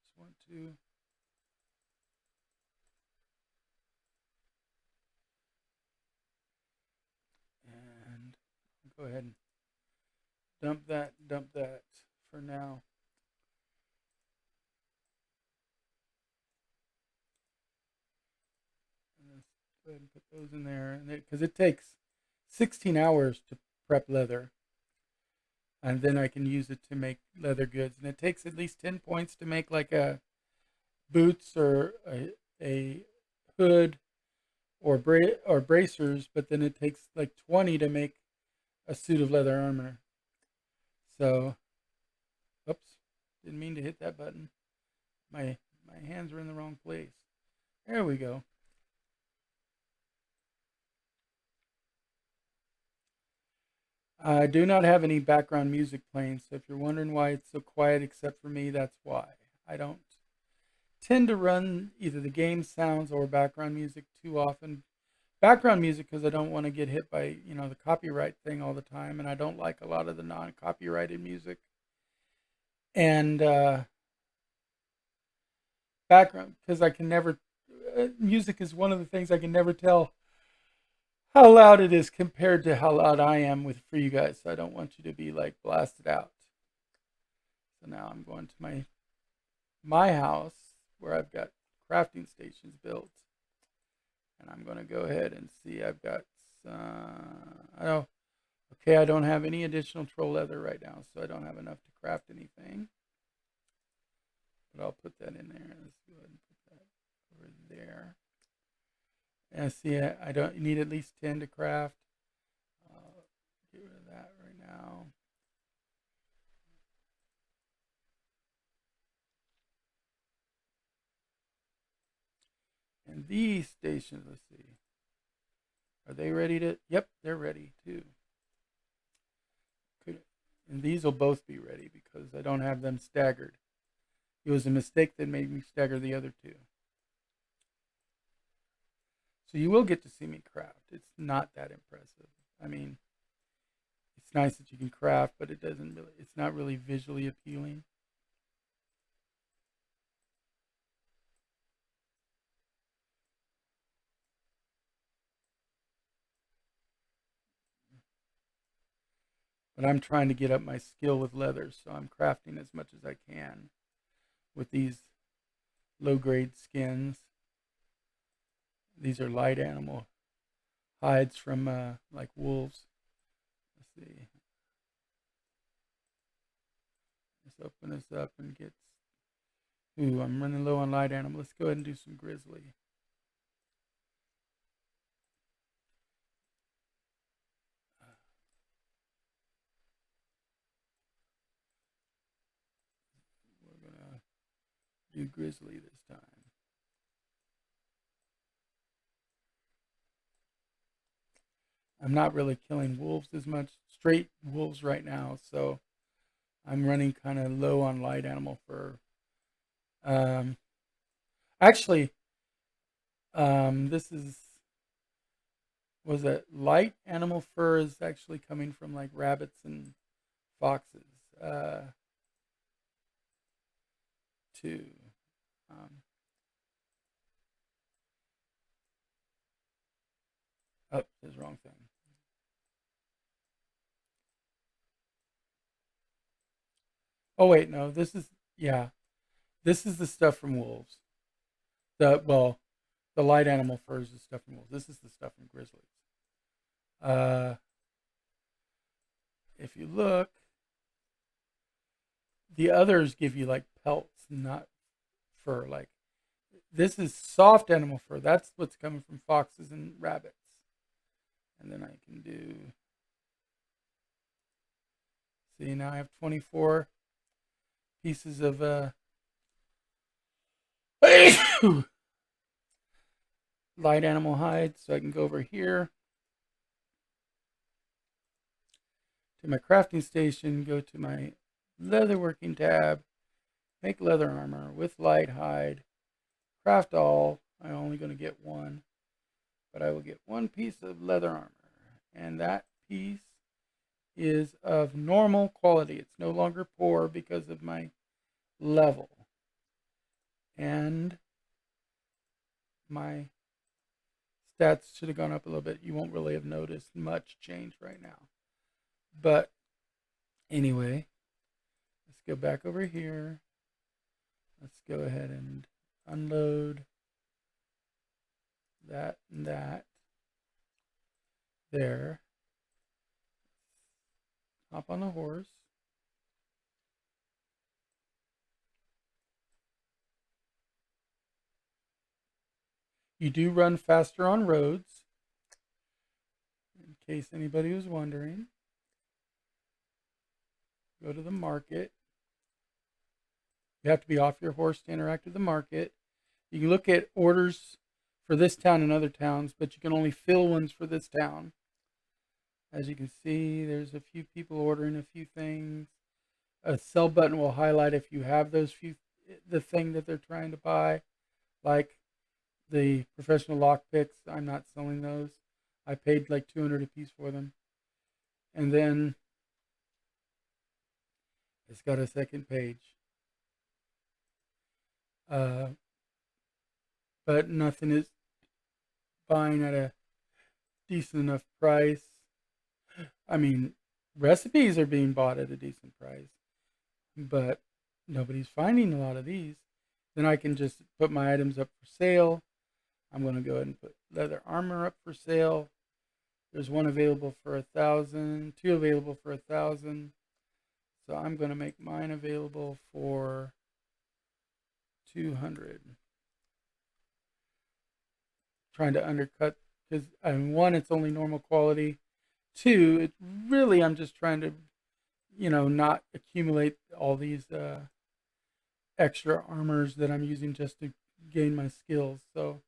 Speaker 1: Just want to and go ahead and dump that for now. And let's go ahead and put those in there, because it takes 16 hours to prep leather, and then I can use it to make leather goods. And it takes at least 10 points to make like a boots or a hood or bracers, but then it takes like 20 to make a suit of leather armor. So, oops, didn't mean to hit that button. My hands were in the wrong place. There we go. I do not have any background music playing, so if you're wondering why it's so quiet except for me, that's why. I don't tend to run either the game sounds or background music too often. Background music because I don't want to get hit by, the copyright thing all the time, and I don't like a lot of the non-copyrighted music. And background because I can never music is one of the things I can never tell how loud it is compared to how loud I am with for you guys. So I don't want you to be like blasted out. So now I'm going to my house where I've got crafting stations built, and I'm going to go ahead and see. I've got okay, I don't have any additional troll leather right now, so I don't have enough to craft anything. But I'll put that in there. Let's go ahead and put that over there. And see, I don't need at least 10 to craft. Get rid of that right now. And these stations, let's see. Are they ready to? Yep, they're ready too. And these will both be ready because I don't have them staggered. It was a mistake that made me stagger the other two. So you will get to see me craft. It's not that impressive. I mean, it's nice that you can craft, but it's not really visually appealing. But I'm trying to get up my skill with leather, so I'm crafting as much as I can with these low grade skins. These are light animal hides from like wolves. Let's see. Let's open this up and get. Ooh, I'm running low on light animal. Let's go ahead and do some grizzly. We're gonna do grizzly this time. I'm not really killing wolves as much, straight wolves right now, so I'm running kind of low on light animal fur. Um, actually, this was that light animal fur is actually coming from like rabbits and foxes too. Um, oh, there's the wrong thing. Oh wait, no, this is the stuff from wolves. The light animal fur is the stuff from wolves. This is the stuff from grizzlies. Uh, if you look, the others give you like pelts, not fur. Like this is soft animal fur. That's what's coming from foxes and rabbits. And then I can do. See, now I have 24 pieces of light animal hide. So I can go over here to my crafting station, go to my leatherworking tab, make leather armor with light hide, craft all. I'm only going to get one, but I will get one piece of leather armor. And that piece is of normal quality. It's no longer poor because of my level. And my stats should have gone up a little bit. You won't really have noticed much change right now. But anyway, let's go back over here. Let's go ahead and unload that and that. There. Hop on the horse. You do run faster on roads, in case anybody was wondering. Go to the market. You have to be off your horse to interact with the market. You can look at orders for this town and other towns, but you can only fill ones for this town. As you can see, there's a few people ordering a few things. A sell button will highlight if you have the thing that they're trying to buy, like the professional lock picks. I'm not selling those. I paid like 200 a piece for them. And then it's got a second page. Uh, but nothing is buying at a decent enough price. I mean, recipes are being bought at a decent price, but nobody's finding a lot of these. Then I can just put my items up for sale. I'm going to go ahead and put leather armor up for sale. There's one available for 1,000, two available for 1,000. So I'm going to make mine available for 200. Trying to undercut because one, it's only normal quality. Two, it's really I'm just trying to, not accumulate all these extra armors that I'm using just to gain my skills. So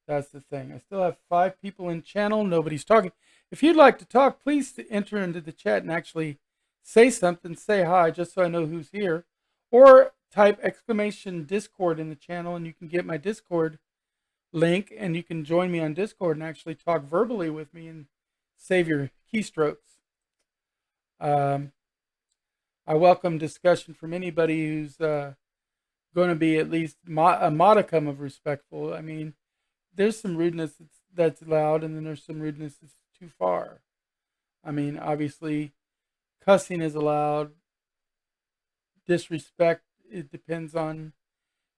Speaker 1: that's the thing. I still have 5 people in channel. Nobody's talking. If you'd like to talk, please enter into the chat and actually say something. Say hi, just so I know who's here. Or type exclamation Discord in the channel, and you can get my Discord link, and you can join me on Discord and actually talk verbally with me and save your keystrokes. I welcome discussion from anybody who's going to be at least a modicum of respectful. I mean, there's some rudeness that's loud, and then there's some rudeness that's too far. I mean, obviously, cussing is allowed. Disrespect, it depends on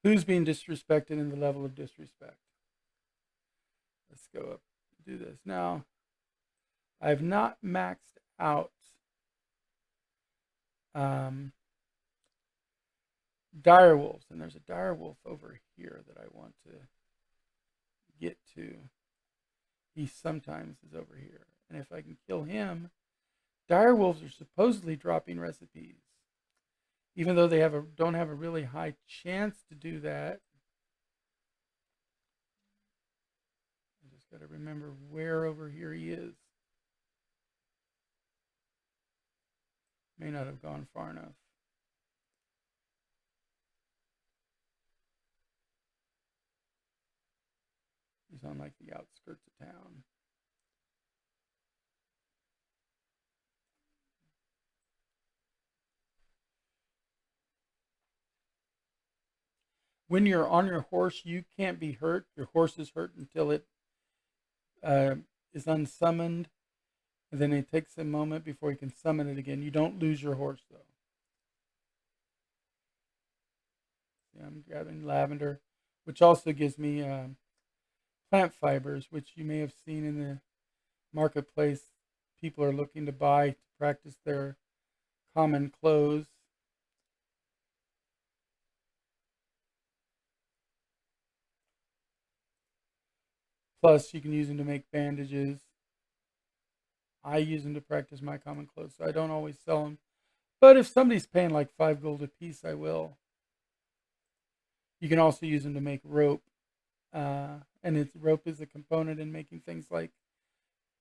Speaker 1: who's being disrespected and the level of disrespect. Let's go up and do this. Now, I've not maxed out dire wolves, and there's a dire wolf over here that I want to get to. He sometimes is over here, and if I can kill him, dire wolves are supposedly dropping recipes, even though they don't have a really high chance to do that. I just got to remember where over here he is. May not have gone far enough. He's on like the outskirts of town. When you're on your horse, you can't be hurt. Your horse is hurt until it is unsummoned. And then it takes a moment before you can summon it again. You don't lose your horse, though. See, I'm gathering lavender, which also gives me plant fibers, which you may have seen in the marketplace. People are looking to buy to practice their common clothes. Plus, you can use them to make bandages. I use them to practice my common clothes, so I don't always sell them. But if somebody's paying like 5 gold a piece, I will. You can also use them to make rope. And rope is a component in making things like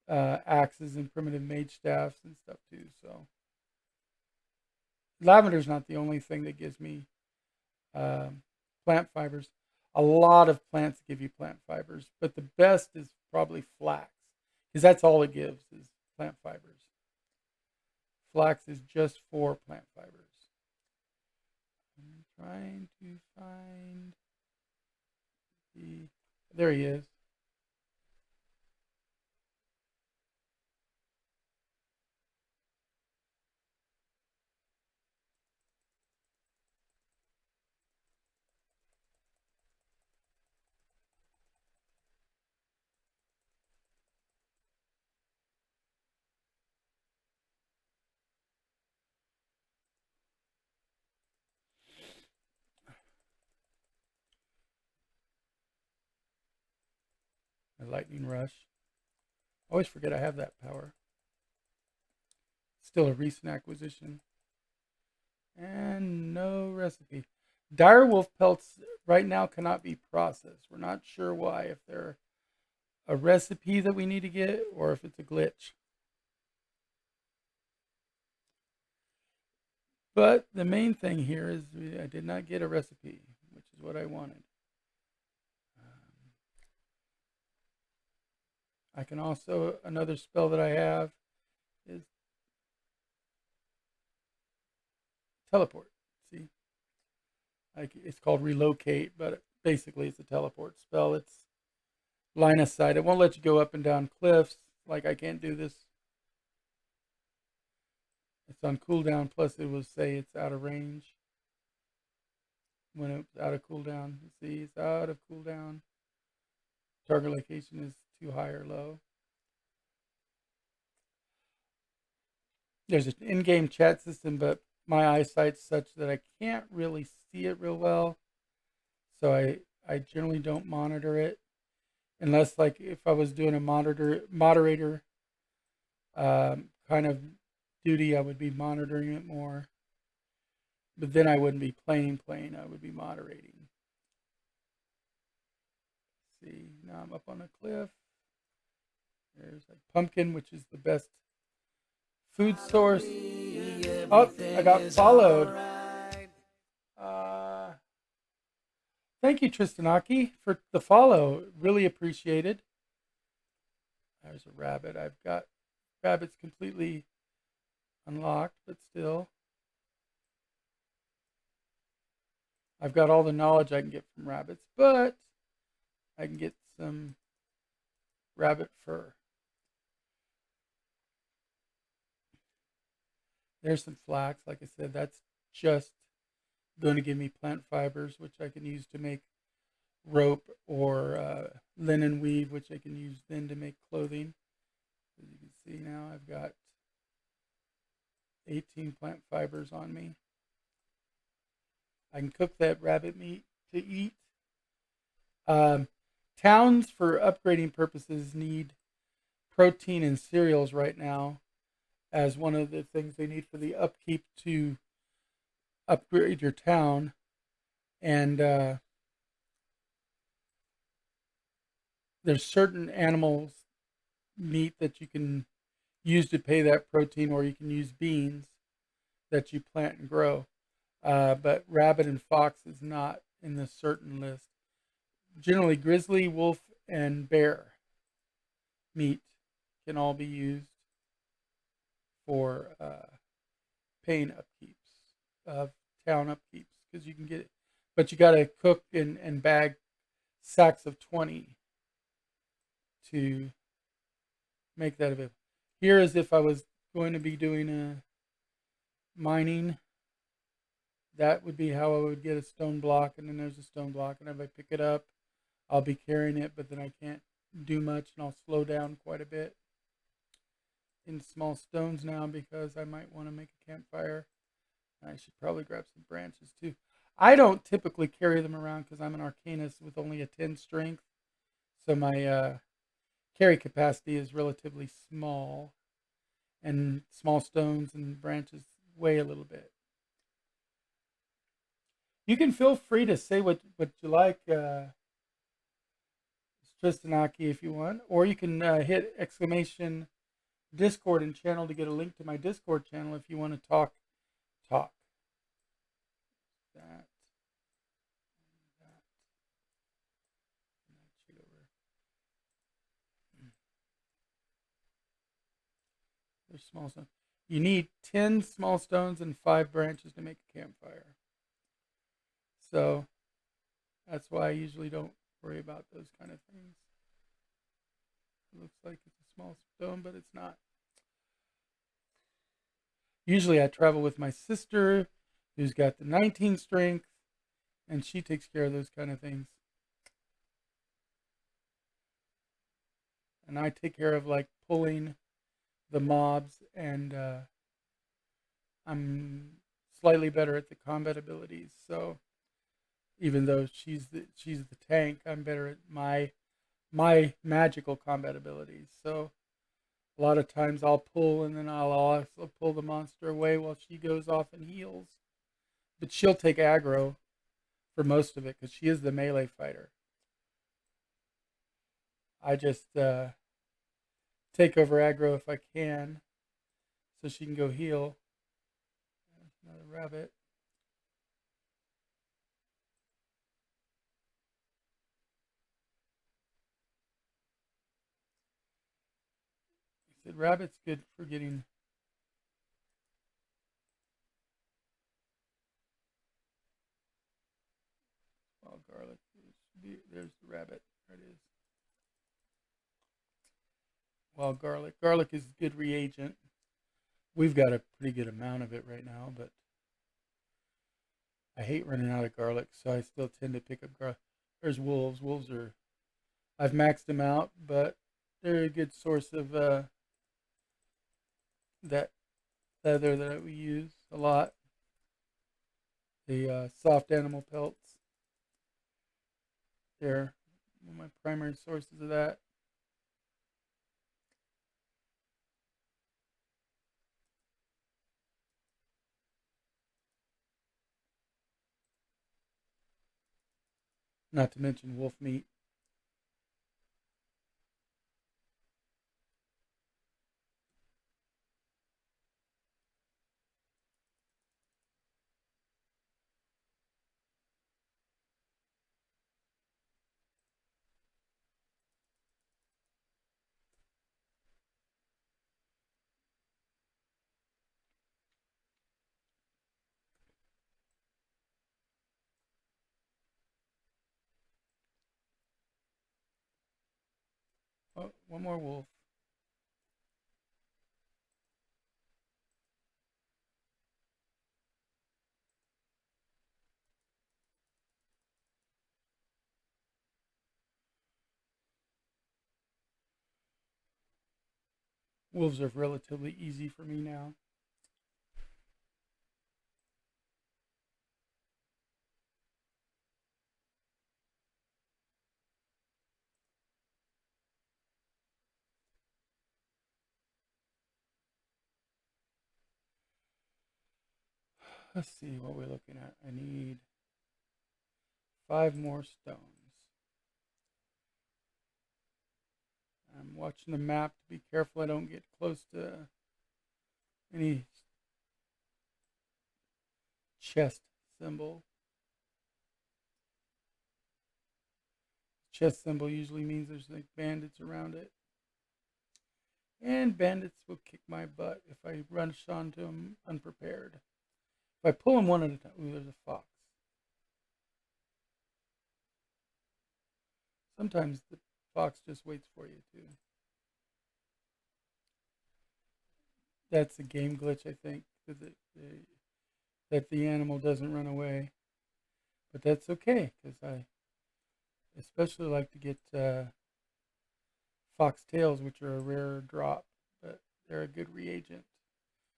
Speaker 1: axes and primitive mage staffs and stuff too. So lavender's not the only thing that gives me plant fibers. A lot of plants give you plant fibers, but the best is probably flax, because that's all it gives is plant fibers. Flax is just for plant fibers. I'm trying to find there he is. Lightning Rush. I always forget I have that power. Still a recent acquisition. And no recipe. Dire wolf pelts right now cannot be processed. We're not sure why, if they're a recipe that we need to get or if it's a glitch. But the main thing here is I did not get a recipe, which is what I wanted. I can also, another spell that I have is teleport. See, it's called relocate, but basically it's a teleport spell. It's line of sight. It won't let you go up and down cliffs. Like, I can't do this. It's on cooldown, plus it will say it's out of range when it's out of cooldown. You see, it's out of cooldown. Target location is too high or low. There's an in-game chat system, but my eyesight's such that I can't really see it real well. So I generally don't monitor it unless, like, if I was doing a moderator kind of duty, I would be monitoring it more. But then I wouldn't be playing. I would be moderating. See, now I'm up on a cliff. There's like pumpkin, which is the best food source. Oh, I got followed. Thank you, Tristanaki, for the follow. Really appreciated. There's a rabbit. I've got rabbits completely unlocked, but still. I've got all the knowledge I can get from rabbits, but I can get some rabbit fur. There's some flax. Like I said, that's just going to give me plant fibers, which I can use to make rope, or linen weave, which I can use then to make clothing. As you can see now, I've got 18 plant fibers on me. I can cook that rabbit meat to eat. Towns, for upgrading purposes, need protein and cereals right now as one of the things they need for the upkeep to upgrade your town. And there's certain animals' meat that you can use to pay that protein, or you can use beans that you plant and grow. But rabbit and fox is not in this certain list. Generally, grizzly, wolf, and bear meat can all be used for paying upkeeps of town upkeeps, because you can get it, but you got to cook and bag sacks of 20 to make that available. Here is if I was going to be doing a mining, that would be how I would get a stone block, and then there's a stone block, and if I pick it up, I'll be carrying it, but then I can't do much, and I'll slow down quite a bit in small stones now, because I might want to make a campfire. I should probably grab some branches too. I don't typically carry them around because I'm an arcanist with only a 10 strength, so my carry capacity is relatively small, and small stones and branches weigh a little bit. You can feel free to say what you like, Tristanaki, if you want, or you can hit exclamation Discord and channel to get a link to my Discord channel if you want to talk. That. There's small stones. You need 10 small stones and 5 branches to make a campfire. So that's why I usually don't worry about those kind of things. It looks like it's a small stone, but it's not. Usually I travel with my sister, who's got the 19 strength, and she takes care of those kind of things. And I take care of like pulling the mobs, and I'm slightly better at the combat abilities. So even though she's the tank, I'm better at my my magical combat abilities. So a lot of times I'll pull and then I'll also pull the monster away while she goes off and heals. But she'll take aggro for most of it because she is the melee fighter. I just take over aggro if I can so she can go heal. Another rabbit. He said rabbit's good for getting. Well, garlic. There's the rabbit. There it is. Well, garlic. Garlic is a good reagent. We've got a pretty good amount of it right now, but I hate running out of garlic, so I still tend to pick up garlic. There's wolves. Wolves are. I've maxed them out, but they're a good source of that leather that we use a lot. The soft animal pelts. They're one of my primary sources of that. Not to mention wolf meat. Oh, one more wolf. Wolves are relatively easy for me now. Let's see what we're looking at. I need 5 more stones. I'm watching the map to be careful I don't get close to any chest symbol. Chest symbol usually means there's like bandits around it. And bandits will kick my butt if I rush onto them unprepared. If I pull them one at a time. Ooh, there's a fox. Sometimes the fox just waits for you too. That's a game glitch, I think, that the animal doesn't run away. But that's okay because I especially like to get fox tails, which are a rarer drop, but they're a good reagent.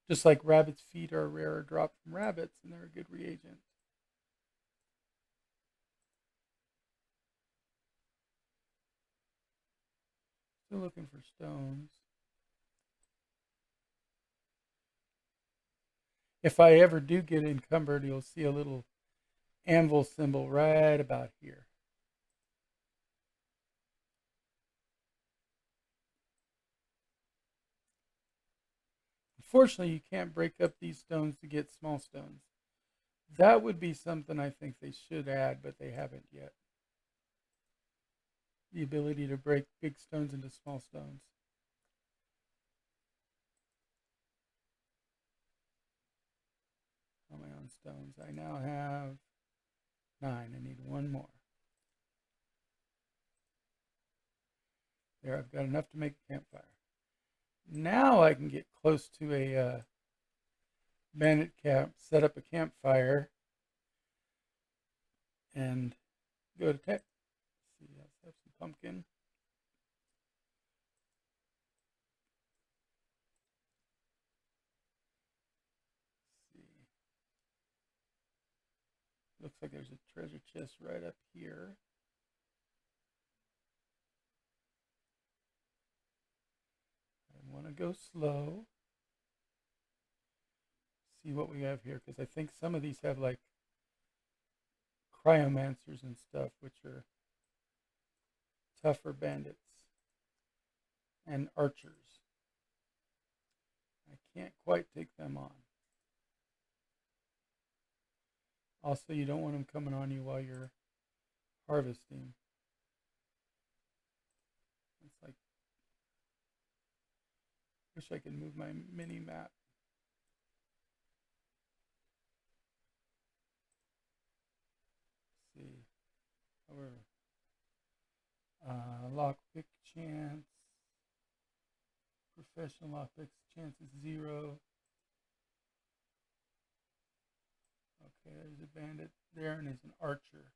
Speaker 1: Just like rabbit's feet are a rarer drop from rabbits, and they're a good reagent. Still looking for stones. If I ever do get encumbered, you'll see a little anvil symbol right about here. Unfortunately, you can't break up these stones to get small stones. That would be something I think they should add, but they haven't yet. The ability to break big stones into small stones. On my own stones. I now have 9. I need one more. There, I've got enough to make a campfire. Now I can get close to a bandit camp, set up a campfire, and go to tech. Let's see, let's have some pumpkin. Let's see. Looks like there's a treasure chest right up here. want to go slow. See what we have here, because I think some of these have like cryomancers and stuff, which are tougher bandits and archers. I can't quite take them on. Also, you don't want them coming on you while you're harvesting. It's like, wish I could move my mini map. Let's see. Lockpick chance. Professional lockpick chance is 0. Okay, there's a bandit there and there's an archer.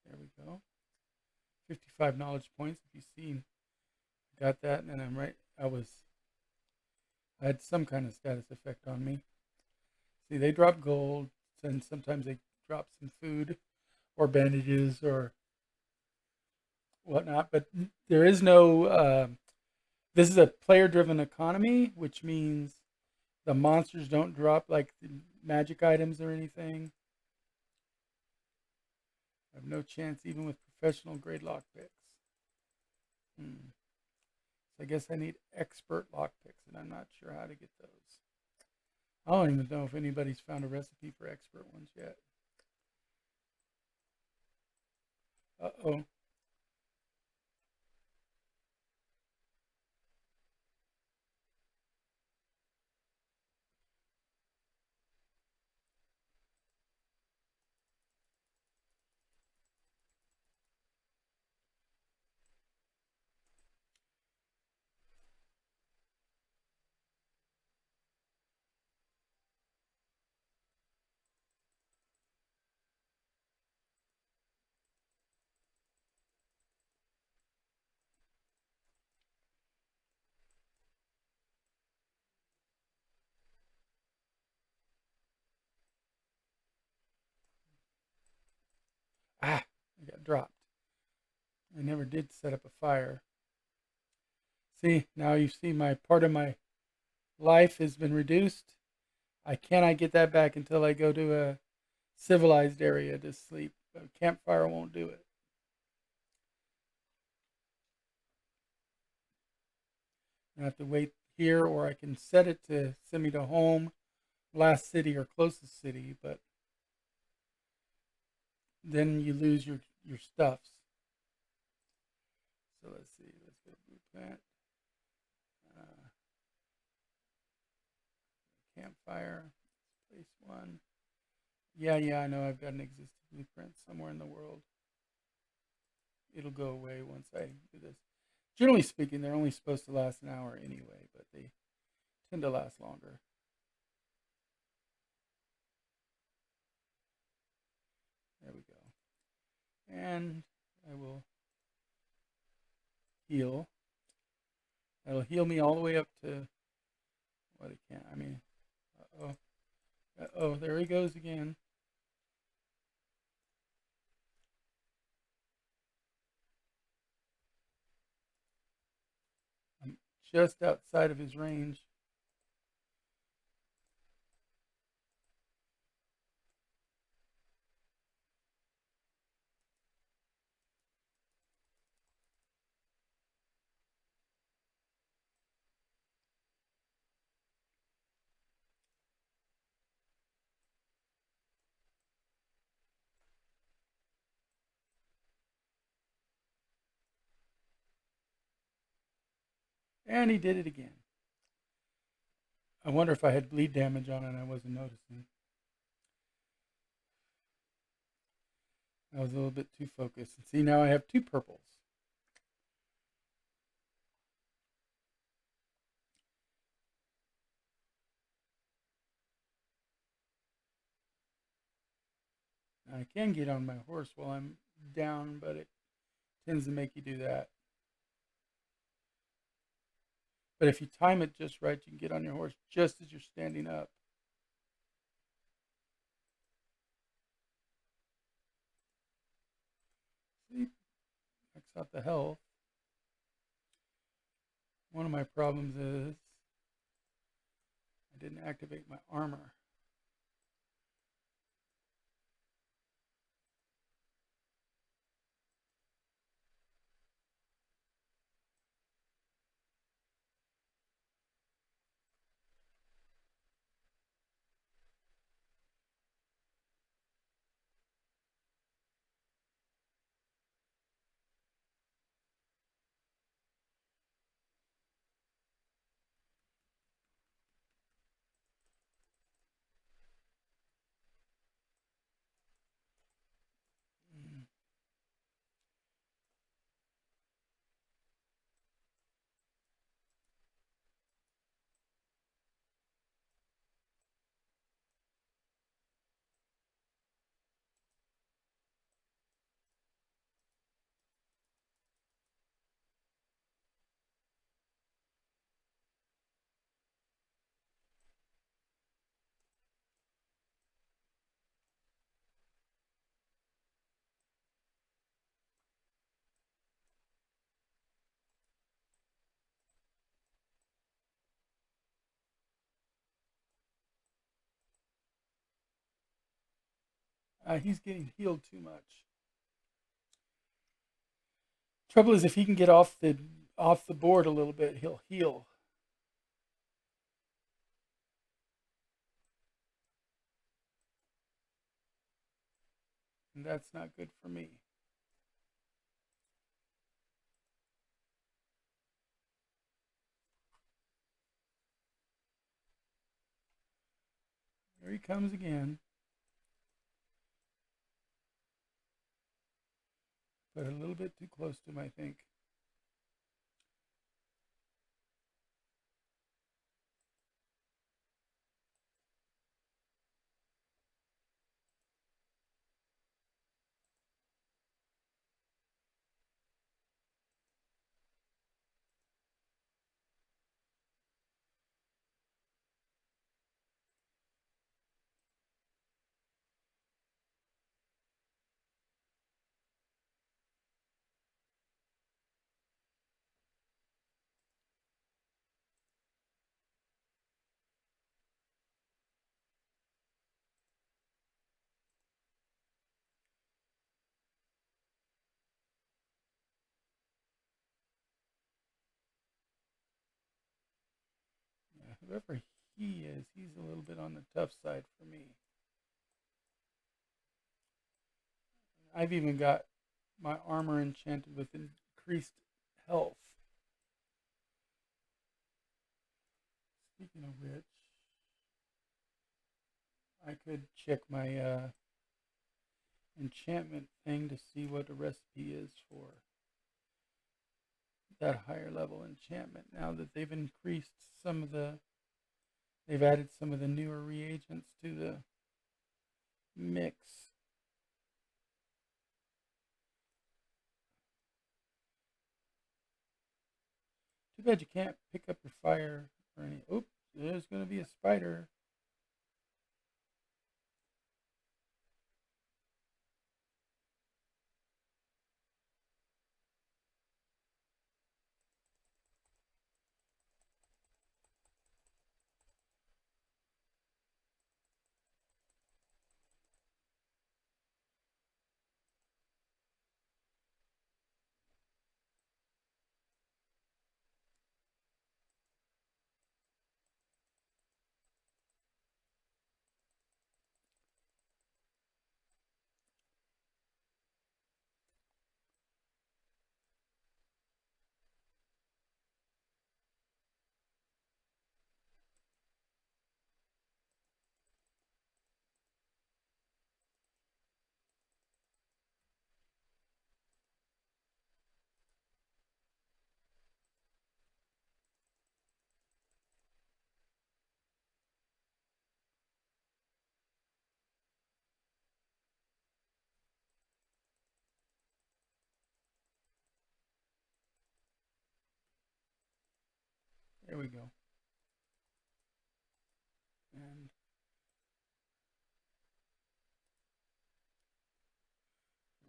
Speaker 1: There we go. 55 knowledge points. If you've seen, I got that, and then I'm right. I had some kind of status effect on me. See, they drop gold, and sometimes they drop some food or bandages or whatnot. But there is no. This is a player-driven economy, which means the monsters don't drop like the magic items or anything. I have no chance even with professional grade lockpicks. So I guess I need expert lockpicks, and I'm not sure how to get those. I don't even know if anybody's found a recipe for expert ones yet. Uh-oh. Ah, I got dropped. I never did set up a fire. See, now you see my part of my life has been reduced. I cannot get that back until I go to a civilized area to sleep. A campfire won't do it. I have to wait here, or I can set it to send me to home, last city or closest city, but then you lose your stuffs. So let's see. Let's go blueprint. Uh, Campfire. Place one. Yeah, I know I've got an existing blueprint somewhere in the world. It'll go away once I do this. Generally speaking, they're only supposed to last an hour anyway, but they tend to last longer. There we go. And I will heal. That'll heal me all the way up to what it can. I mean, uh-oh. Uh-oh, there he goes again. I'm just outside of his range. And he did it again. I wonder if I had bleed damage on it and I wasn't noticing. I was a little bit too focused. And see, now I have two purples. I can get on my horse while I'm down, but it tends to make you do that. But if you time it just right, you can get on your horse just as you're standing up. See, max out the health. One of my problems is I didn't activate my armor. Mm. He's getting healed too much. Trouble is, if he can get off the board a little bit, he'll heal, and that's not good for me. Here he comes again, but a little bit too close to him, I think. Yeah, whoever he is, he's a little bit on the tough side for me. I've even got my armor enchanted with increased health. Speaking of which, I could check my enchantment thing to see what the recipe is for that higher level enchantment. Now that they've added some of the newer reagents to the mix. Too bad you can't pick up your fire or any. Oops, there's going to be a spider. There we go. And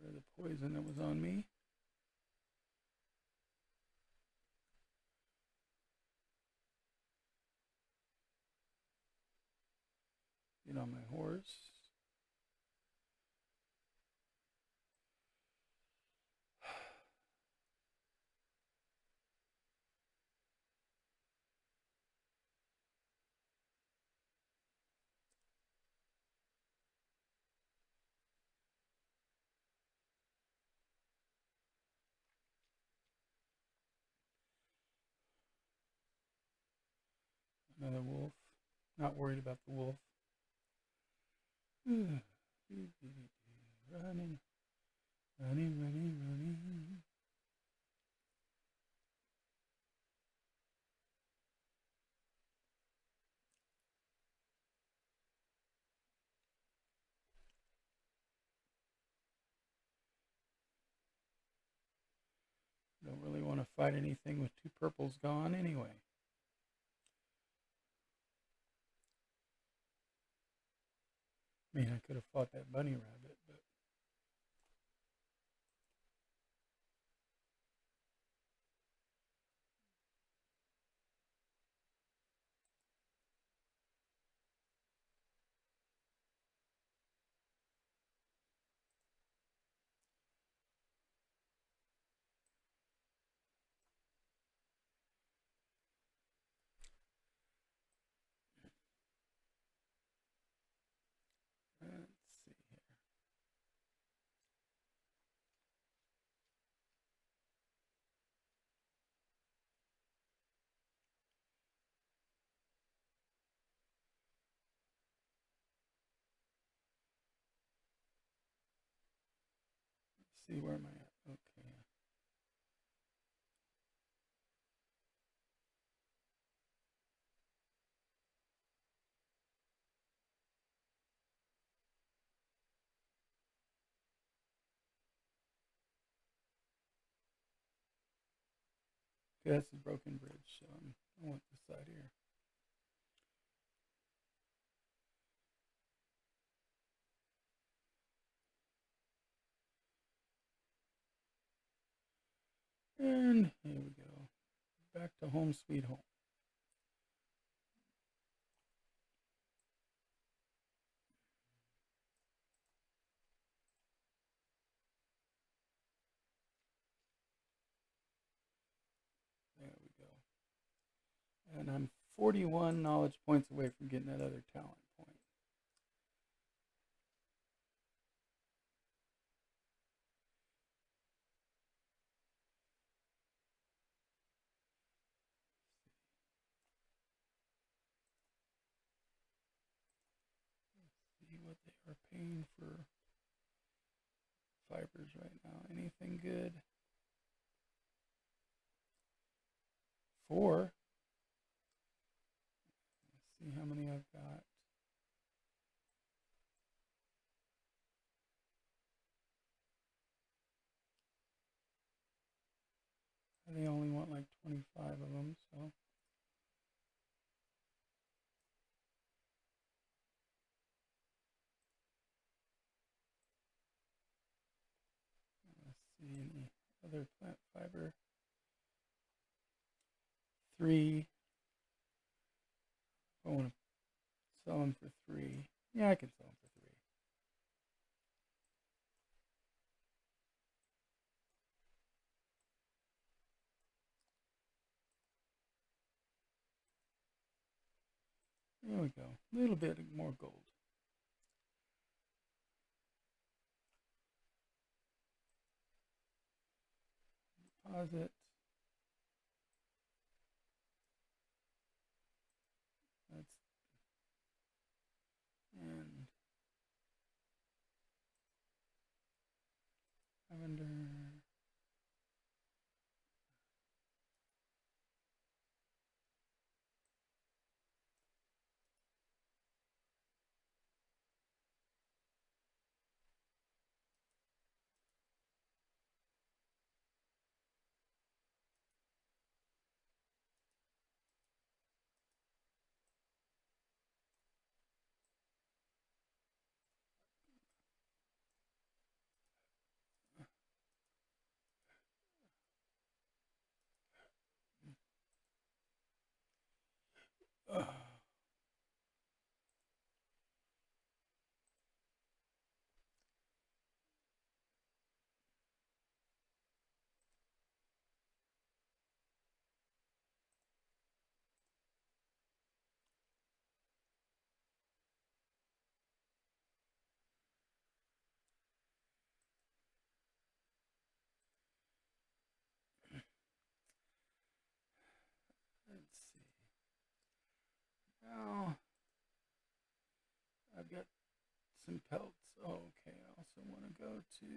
Speaker 1: rid of the poison that was on me. Get on my horse. Another wolf. Not worried about the wolf. Running, running, running, running. Don't really want to fight anything with two purples gone anyway. I mean, I could have fought that bunny rabbit, but let's see here. Let's see, where am I at? Okay. Okay, that's the broken bridge, so I want this side here. And here we go. Back to home sweet home. There we go. And I'm 41 knowledge points away from getting that other talent point. Let's see what they are paying for fibers right now. Anything good? 4. Let's see how many I've got. They only want like 25 of them, so. Let's see, any other plant fiber. 3. I want to sell them for 3. Yeah, I can sell them for 3. There we go. A little bit more gold. Deposit. That's and lavender. some pelts. Oh, okay, I also want to go to...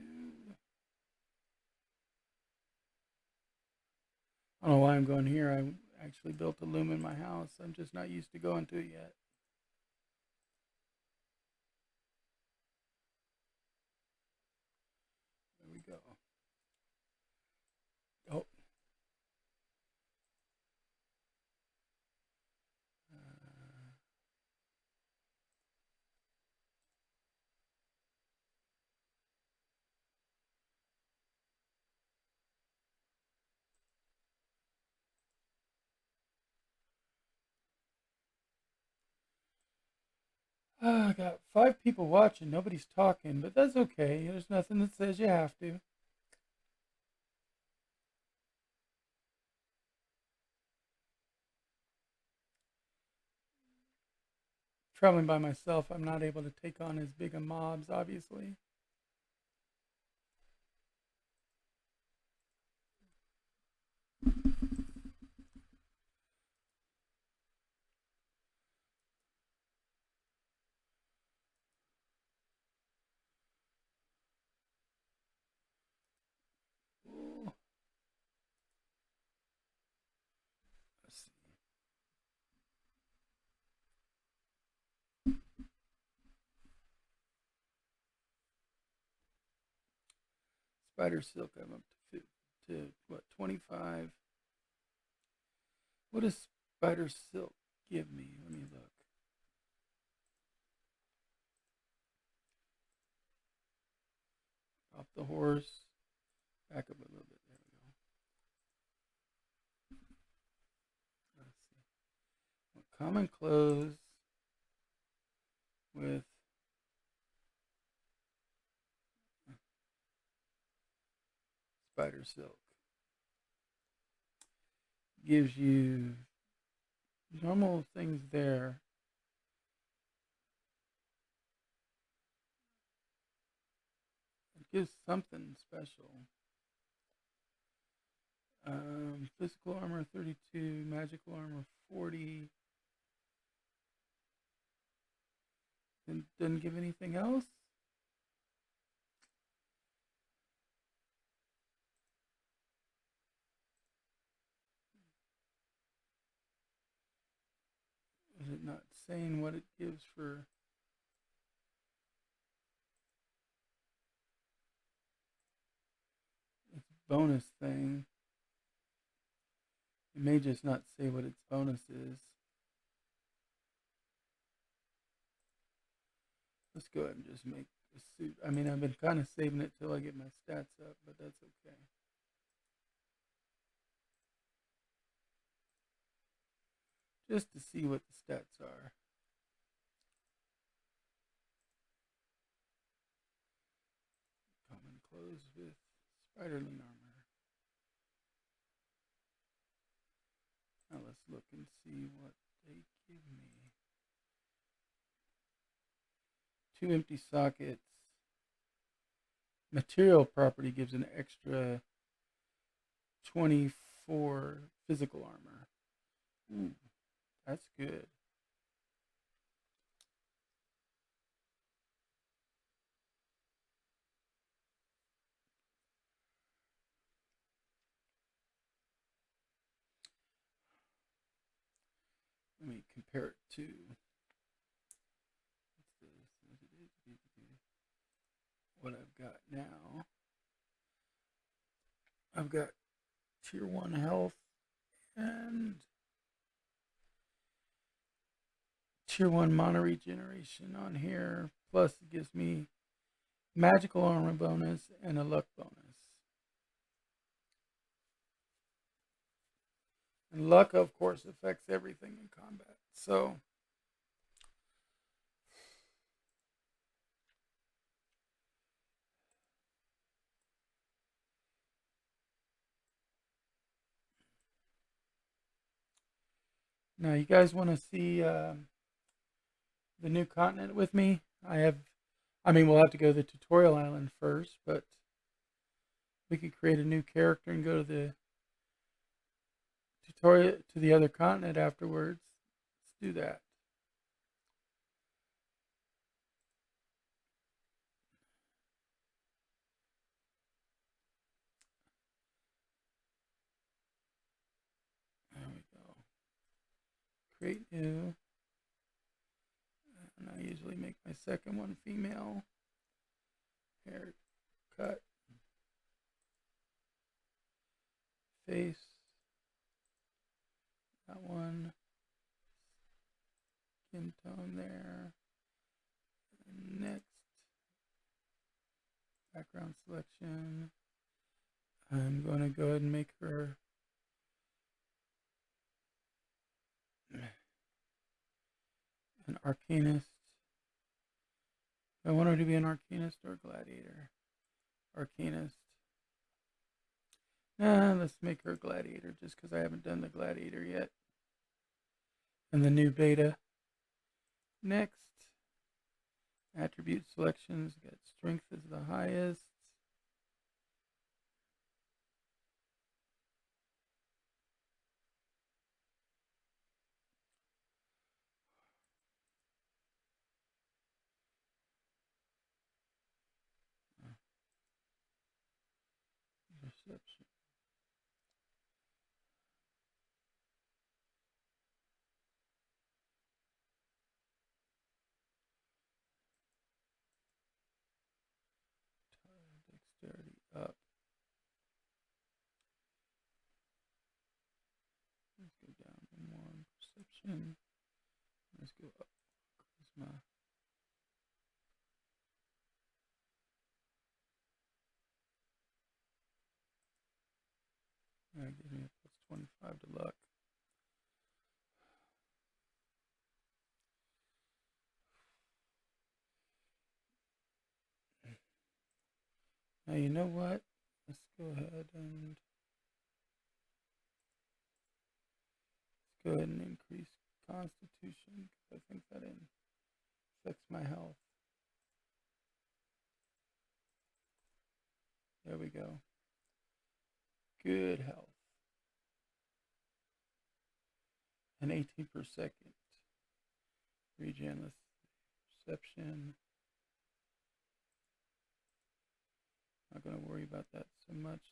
Speaker 1: I don't know why I'm going here. I actually built a loom in my house. I'm just not used to going to it yet. There we go. Oh. I got 5 people watching. Nobody's talking, but that's okay. There's nothing that says you have to. Traveling by myself, I'm not able to take on as big a mobs, obviously. Ooh. Let's see. Spider silk, I'm up to what, 25? What does spider silk give me? Let me look. Off the horse. Back up a little bit. There we go. Let's see. Common clothes with spider silk gives you normal things there. It gives something special. Physical armor 32, magical armor 40. And doesn't give anything else. Is it not saying what it gives for its bonus thing? It may just not say what its bonus is. Let's go ahead and just make a suit. I mean, I've been kind of saving it till I get my stats up, but that's okay. Just to see what the stats are. Common clothes with spiderling armor. Now let's look and see what they give me. 2 empty sockets. Material property gives an extra 24 physical armor. Ooh, that's good. Let me compare it to what I've got now. I've got tier 1 health and tier 1 mana regeneration on here. Plus it gives me magical armor bonus and a luck bonus. And luck, of course, affects everything in combat. So now you guys want to see the new continent with me? We'll have to go to the tutorial island first, but we could create a new character and go to the tutorial to the other continent afterwards. Let's do that. create new. And I usually make my second one female. Hair cut. Face. That one. Skin tone there. And next. Background selection. I'm going to go ahead and make her an arcanist. I want her to be an arcanist or gladiator. Arcanist. Let's make her a gladiator just because I haven't done the gladiator yet. And the new beta. Next. Attribute selections. Got strength as the highest. Perception. Dexterity up. Let's go down one. Perception. Let's go up. Charisma. That gives me a plus 25 to luck. Now you know what? Let's go ahead and increase Constitution because I think that affects my health. There we go. Good health. And 18 per second. Regen. Perception. Not going to worry about that so much.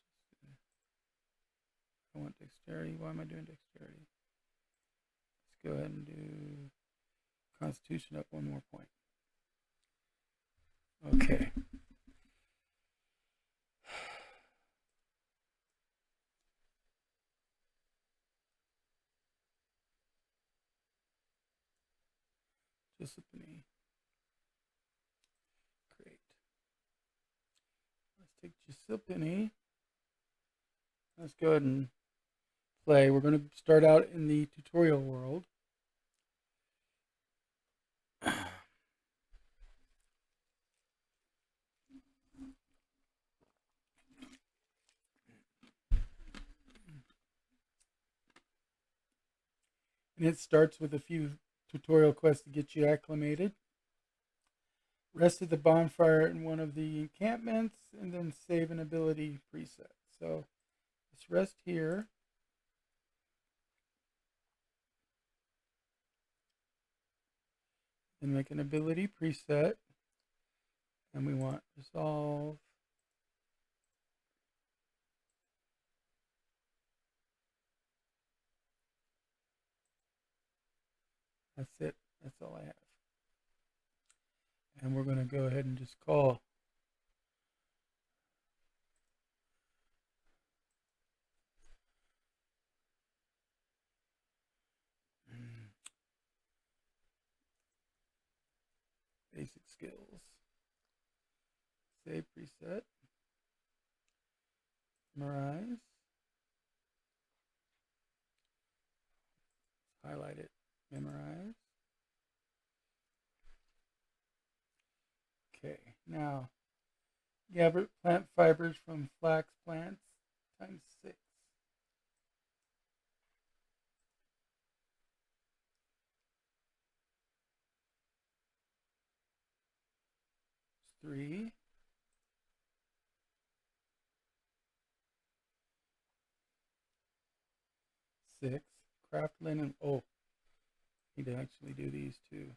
Speaker 1: I want dexterity. Why am I doing dexterity? Let's go ahead and do Constitution up one more point. Okay. Discipline. Great. Let's take Discipline. Let's go ahead and play. We're going to start out in the tutorial world. And it starts with a few tutorial quests to get you acclimated. Rest at the bonfire in one of the encampments, and then save an ability preset. So let's rest here. And make an ability preset. And we want resolve. That's it. That's all I have. And we're going to go ahead and just call basic skills. Save preset. Memorize. Highlight it. Memorize. Okay, now gather plant fibers from flax plants times 6. 3. 6. Craft linen. Oh, need to actually do these too.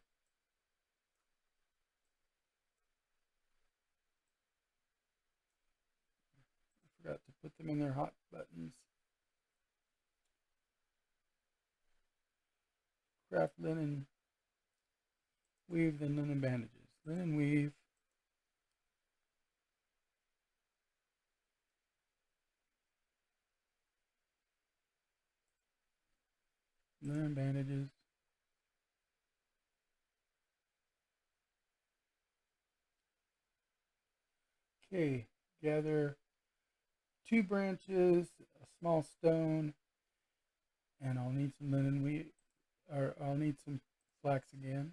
Speaker 1: I forgot to put them in their hot buttons. craft linen weave, then linen bandages. Linen weave. Linen bandages. Okay, gather 2 branches, a small stone, and I'll need some linen weave, or I'll need some flax again.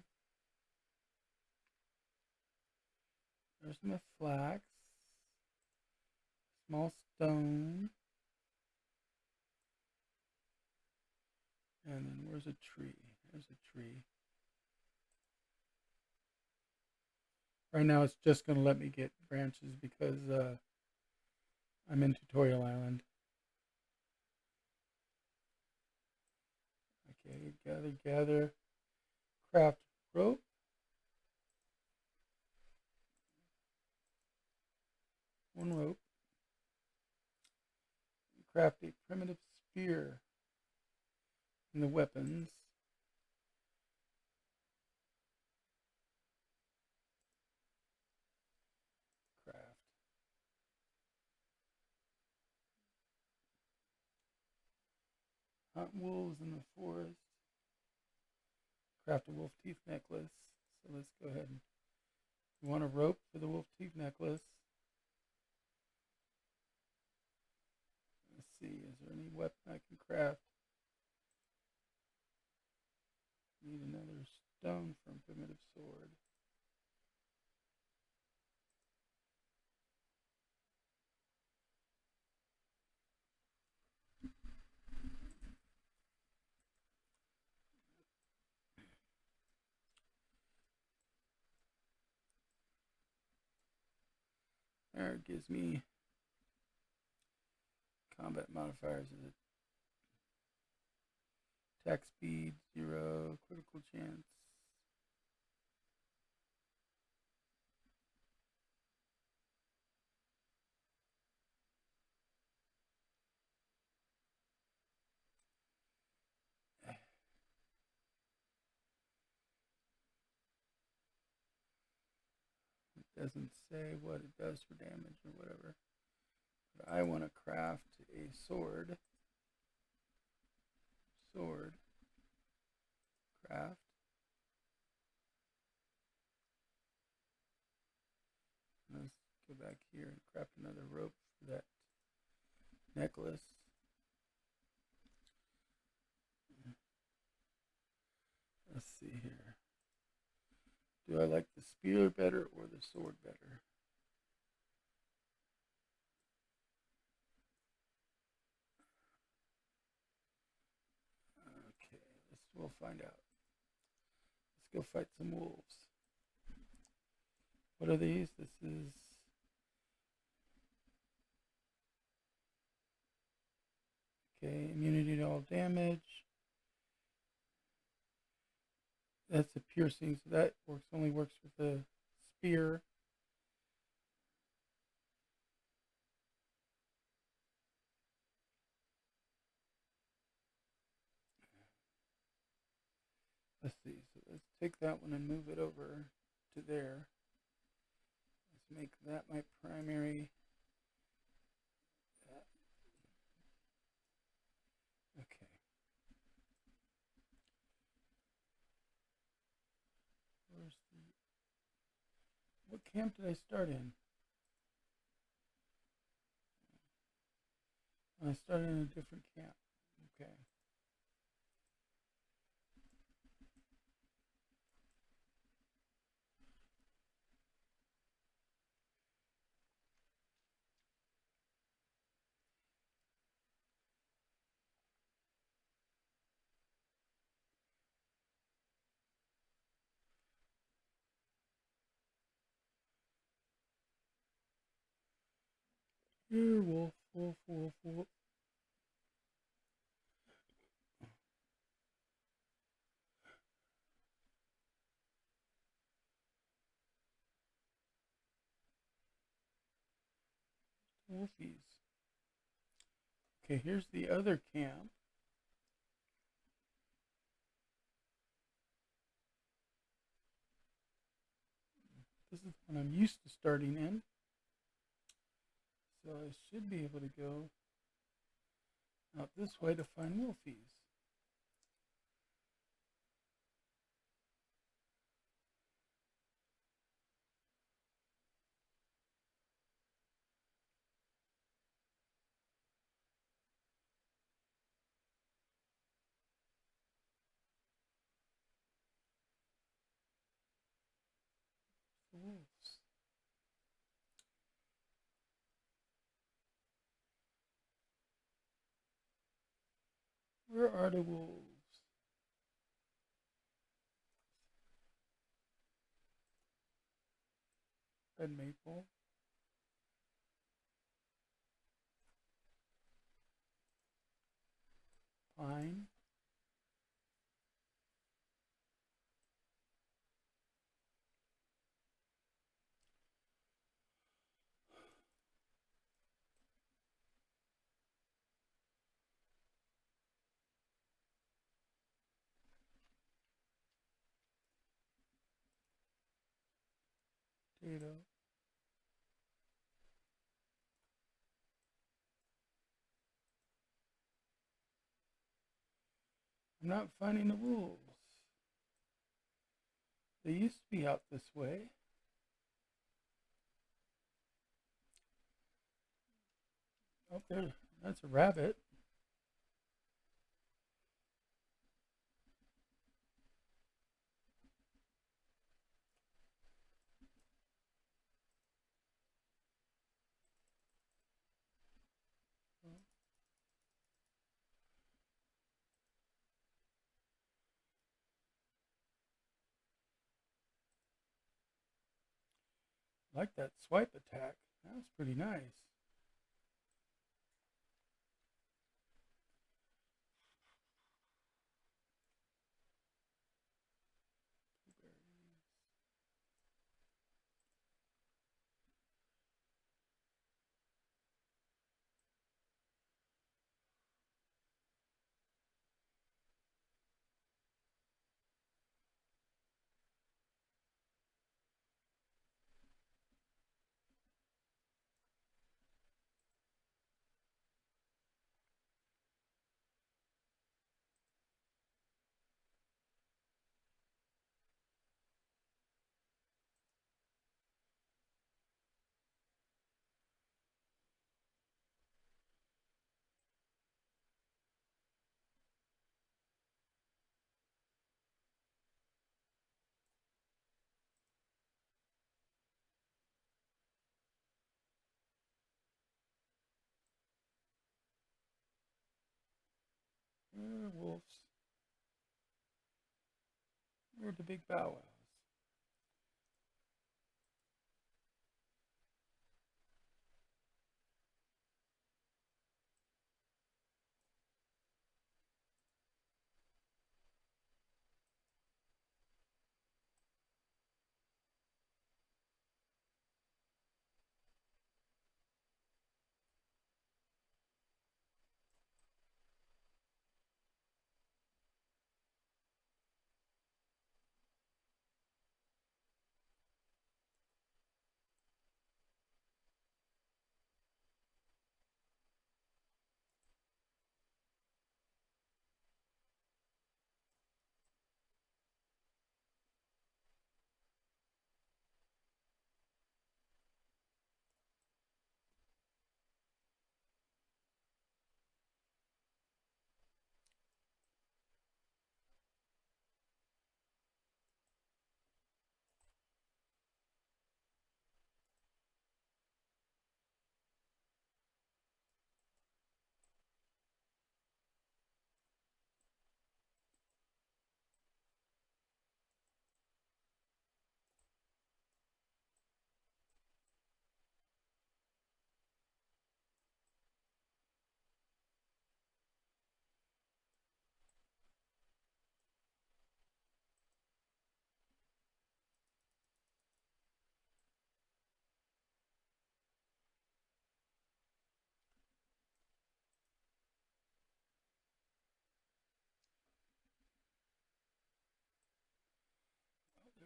Speaker 1: There's my flax. Small stone. And then where's a tree? There's a tree. Right now it's just going to let me get branches because I'm in Tutorial Island. Okay, gather, craft rope. One rope. Craft a primitive spear. And the weapons. Craft. Hunt wolves in the forest. Craft a wolf teeth necklace. So let's go ahead and you want a rope for the wolf teeth necklace. Let's see, is there any weapon I can craft? Need another stone from primitive sword. There, it gives me combat modifiers. Is it attack speed 0, critical chance. It doesn't say what it does for damage or whatever. But I want to craft a sword. Sword. Craft. Let's go back here and craft another rope for that necklace. Let's see here. Do I like the spear better or the sword better? Okay, we'll find out. Let's go fight some wolves. What are these? This is okay, immunity to all damage. That's a piercing, so that only works with the spear. Let's see. So let's take that one and move it over to there. Let's make that my primary. Okay. Where's the? What camp did I start in? I started in a different camp. Okay. Here, wolf, wolf, wolf, wolf. Wolfies. Okay, here's the other camp. This is the one I'm used to starting in. So I should be able to go out this way to find wolfies. The wolves. Where are the wolves? Red maple. Pine. Potato. I'm not finding the wolves. They used to be out this way. Oh, there. That's a rabbit. I like that swipe attack. That was pretty nice. Wolves. Where are the big bow wows?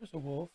Speaker 1: There's a wolf.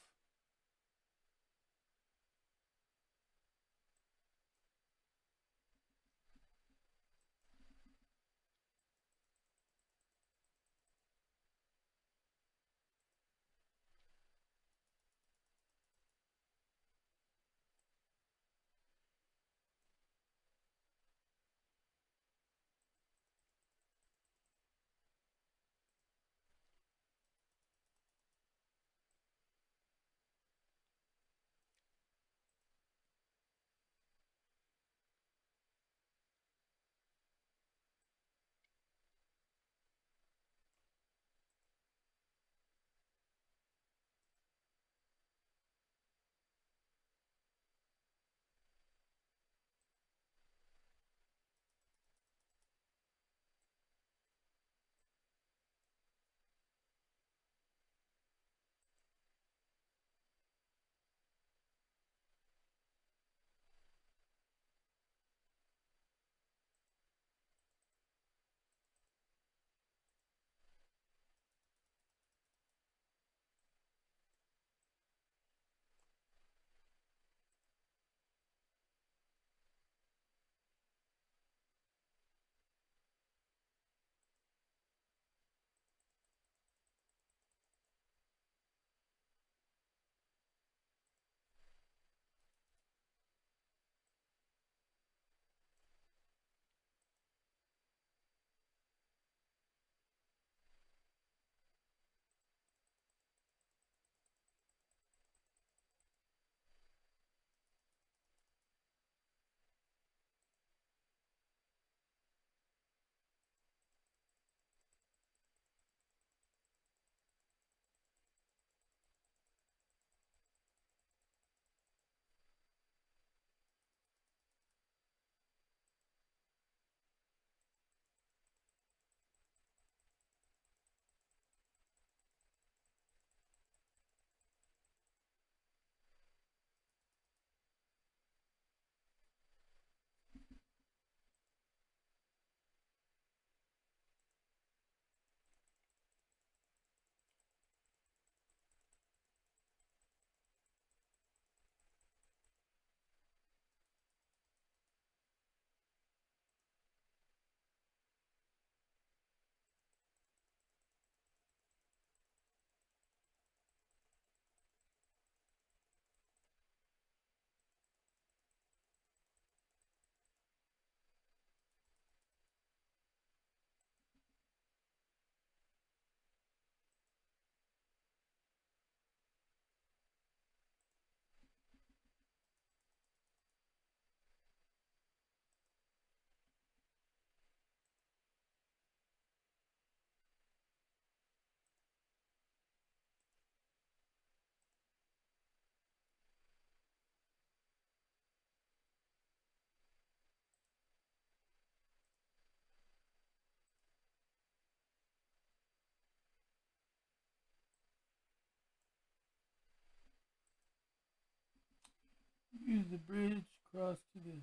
Speaker 1: Use the bridge, cross to the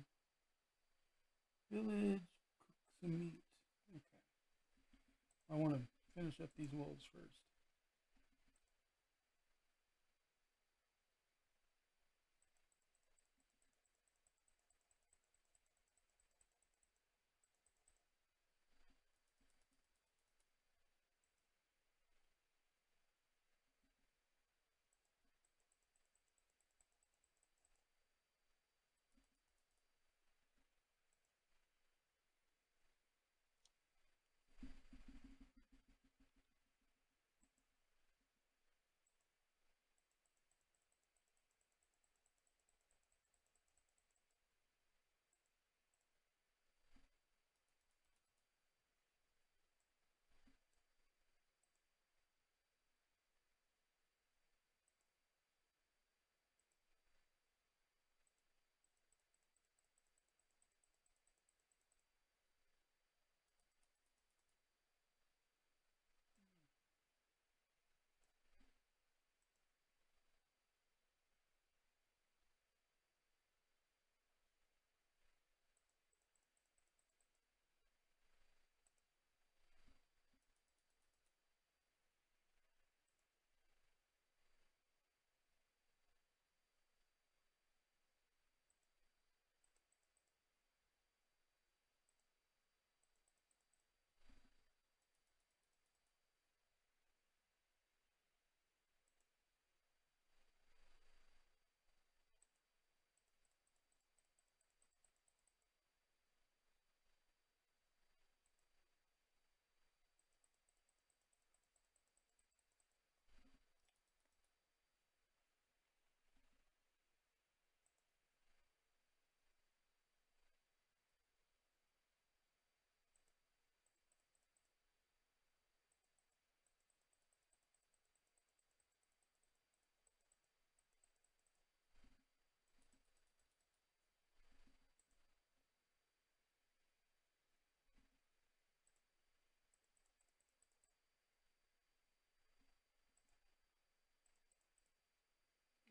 Speaker 1: village, cook some meat. Okay. I want to finish up these wolves first.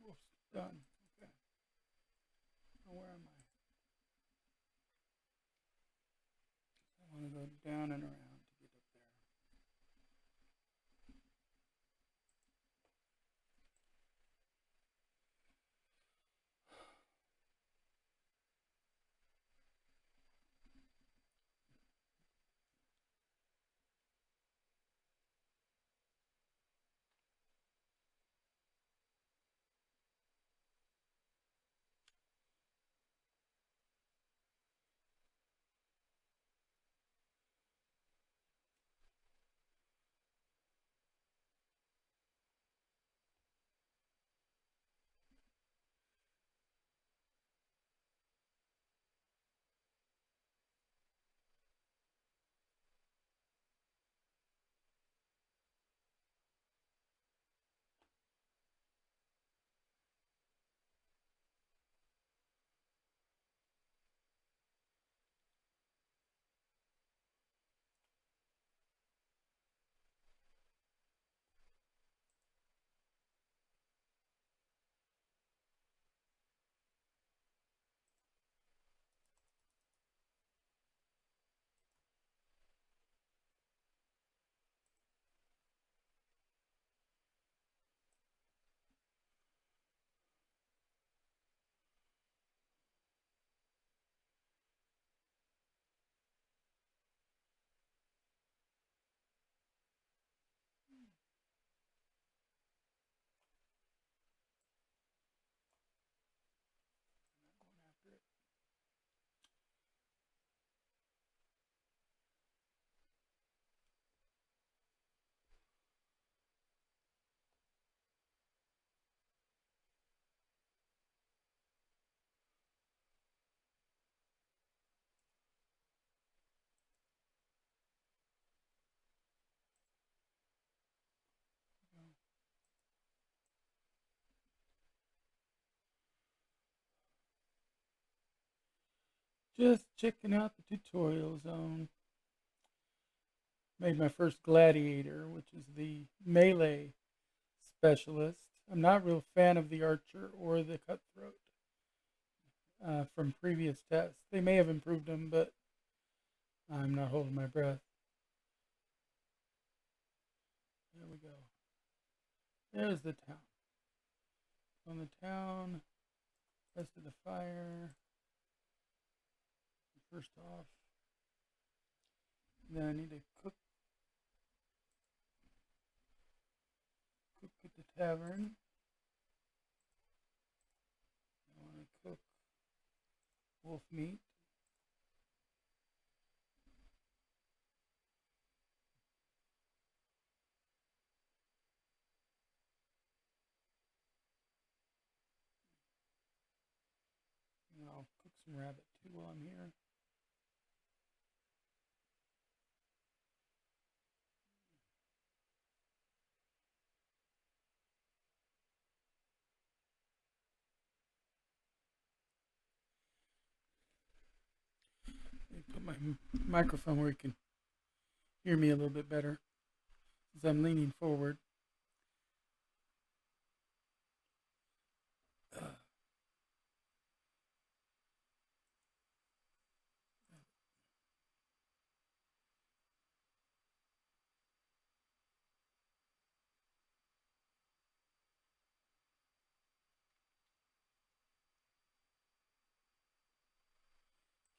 Speaker 1: Wolf's done. Okay. Now where am I? I want to go down and around to get up there. Going after it. Go. Just checking out the tutorial zone. Made my first gladiator, which is the melee specialist. I'm not a real fan of the archer or the cutthroat. from previous tests. They may have improved them, but I'm not holding my breath. There we go. There's the town. On the town, rest of the fire. First off, then I need to cook at the tavern. I want to cook wolf meat. And I'll cook some rabbit too while I'm here. Let me put my microphone where you can hear me a little bit better as I'm leaning forward.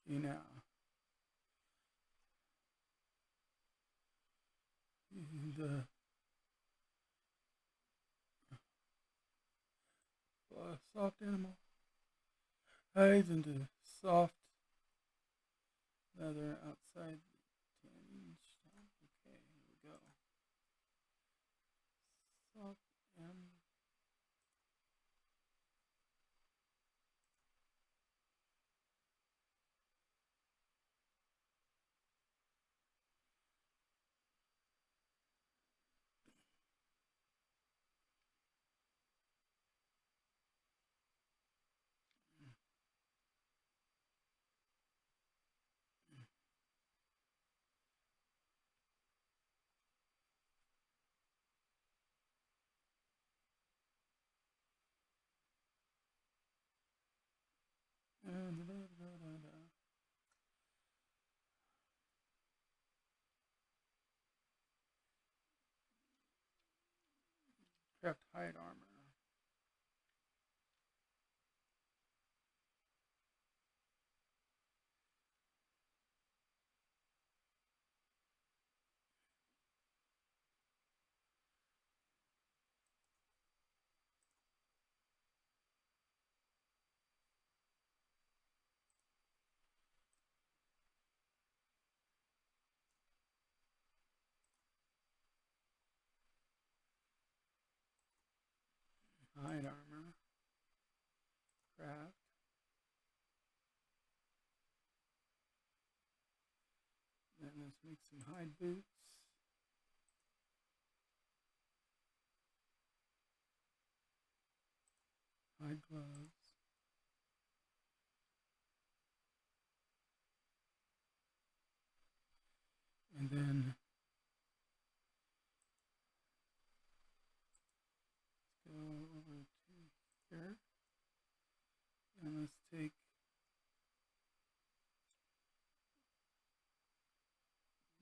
Speaker 1: Okay, now. And soft animal hides into soft leather outside the tanning shop. Okay, here we go. Soft animal. Craft hide armor. Hide armor. Craft. Then let's make some hide boots. Hide gloves. And then let's go over to here. And let's take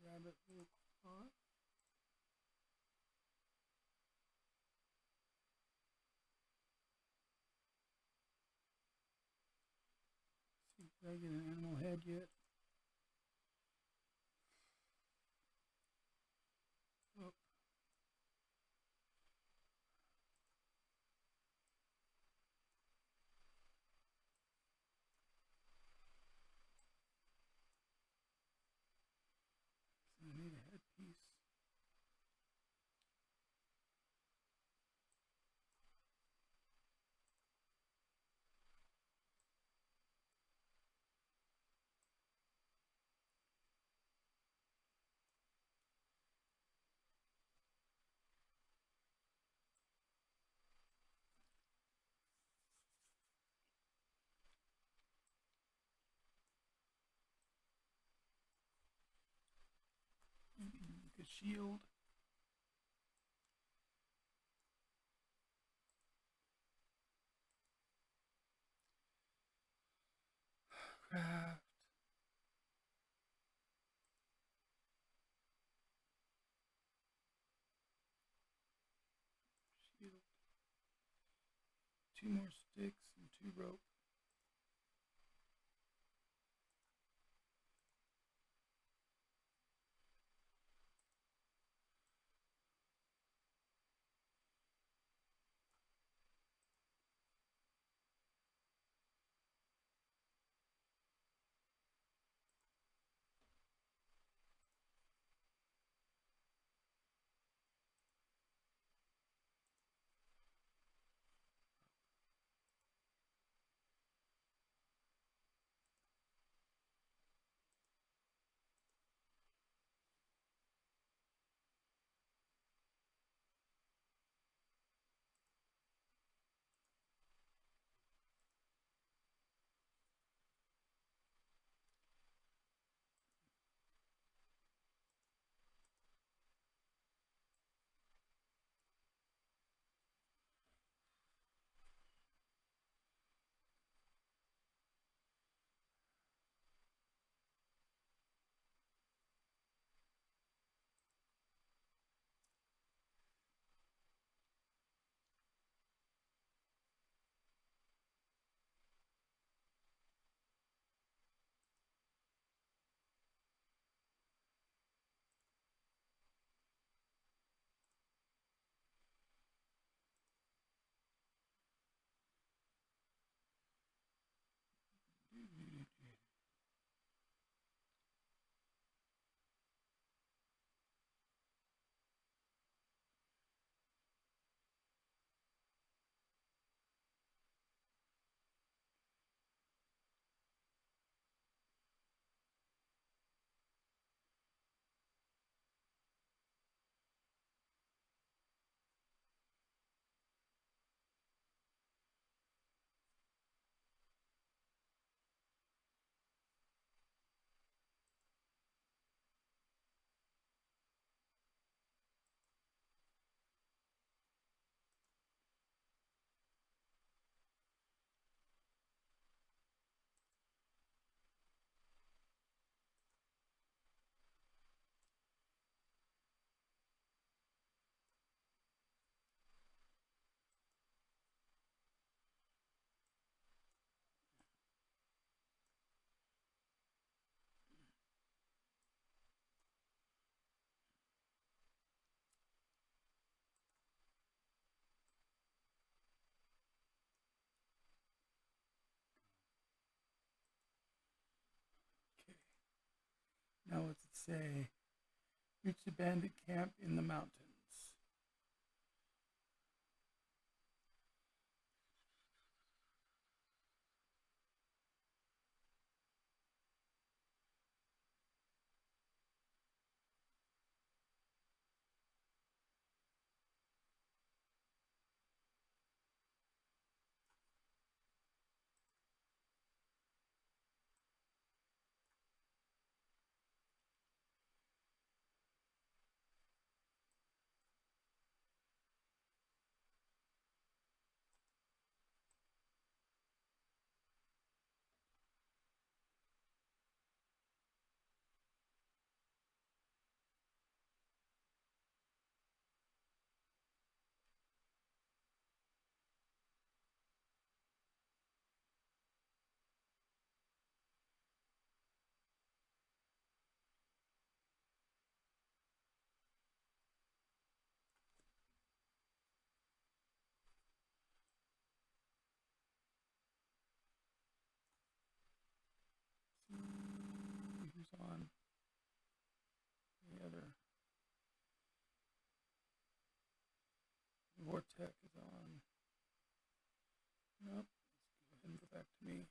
Speaker 1: rabbit wool cloth. See, did I get an animal head yet? Oh. So I need a headpiece. Make a shield. Craft. Shield. 2 more sticks and 2 rope. Okay. Now what's it say? Reach the bandit camp in the mountains. Who's on? The other Vortex is on. Nope. Let's go ahead and go back to me.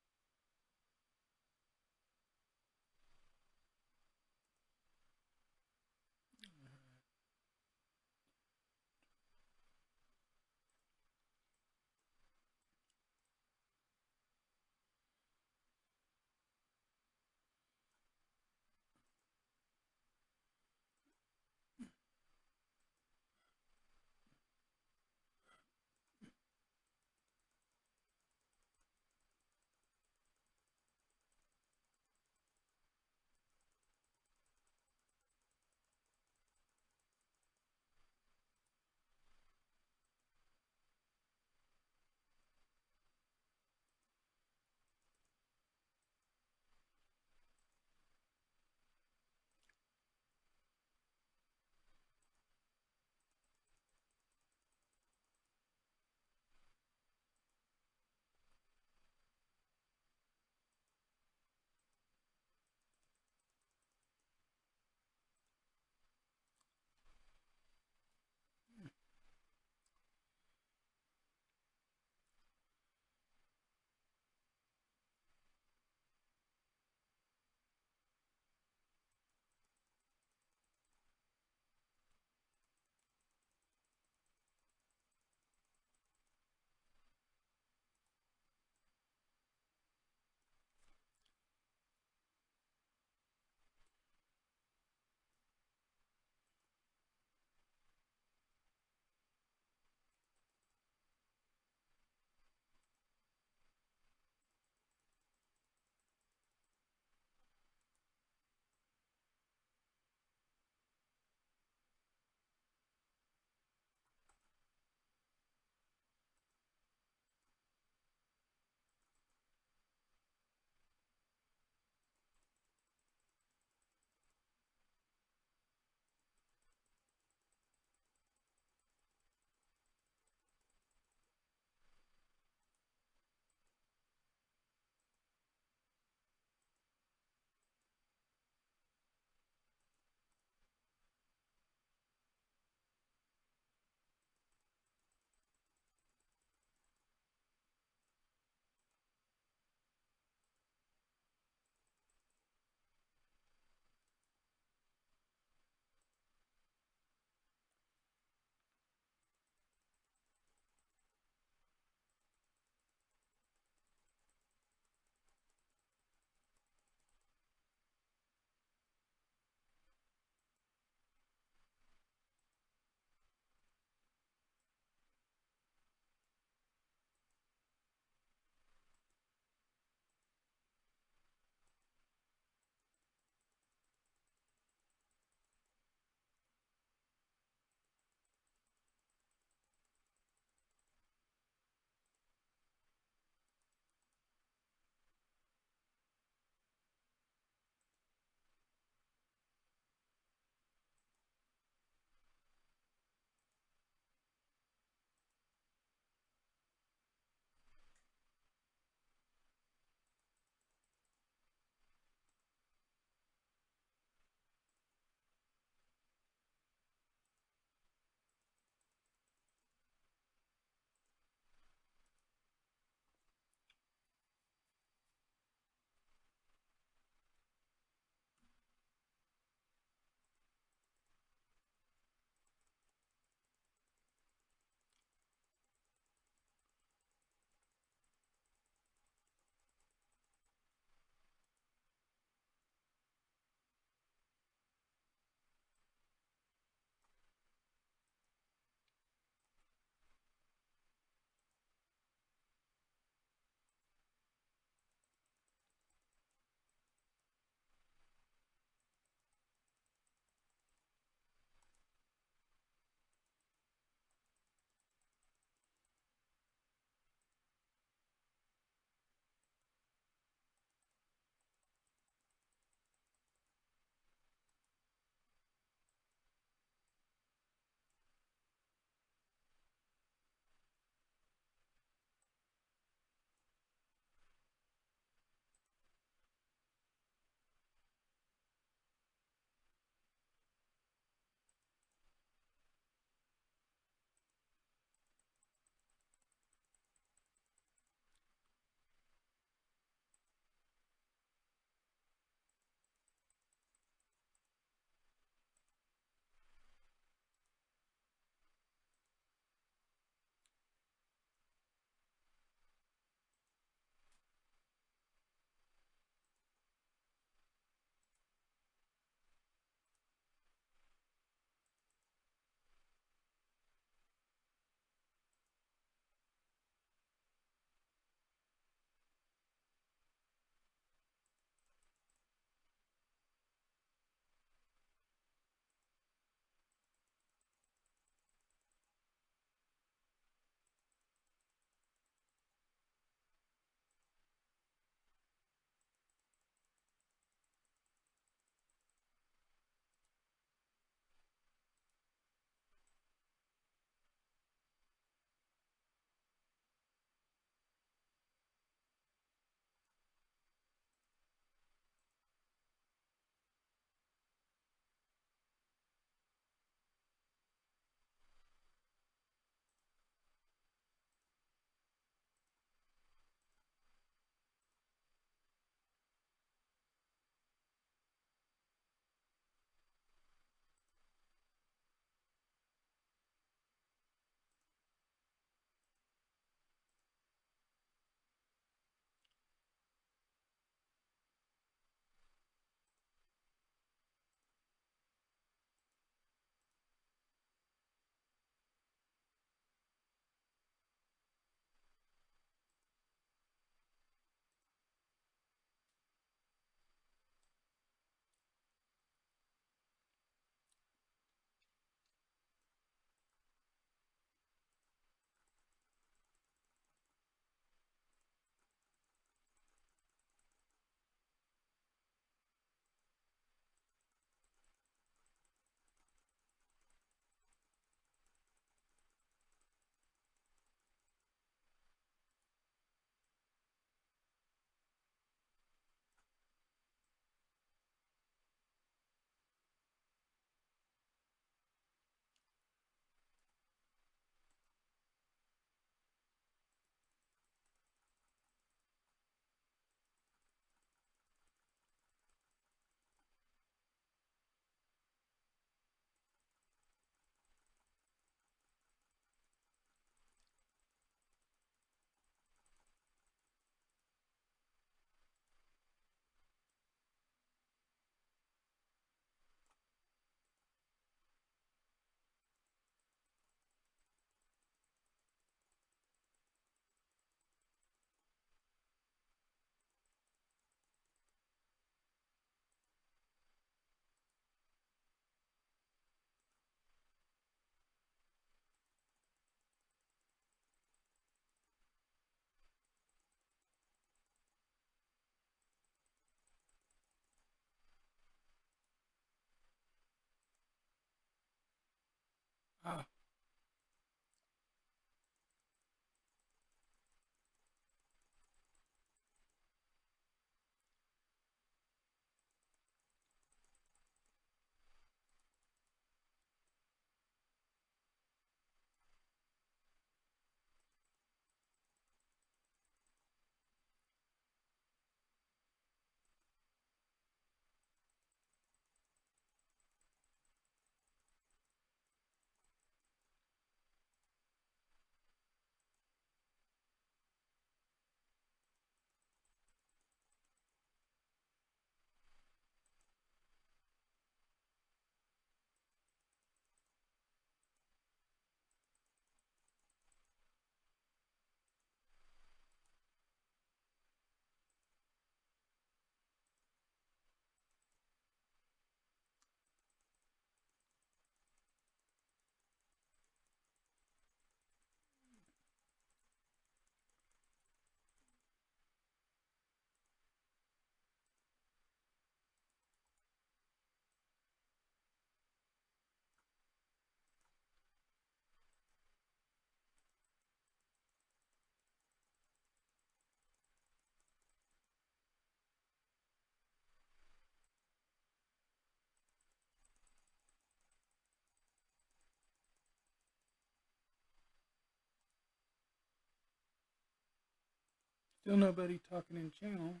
Speaker 1: Still nobody talking in channel.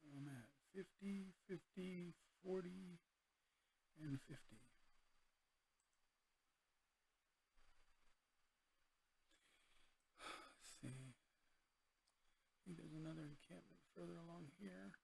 Speaker 1: I'm at 50, 50, 40, and 50. Let's see. I think there's another encampment further along here.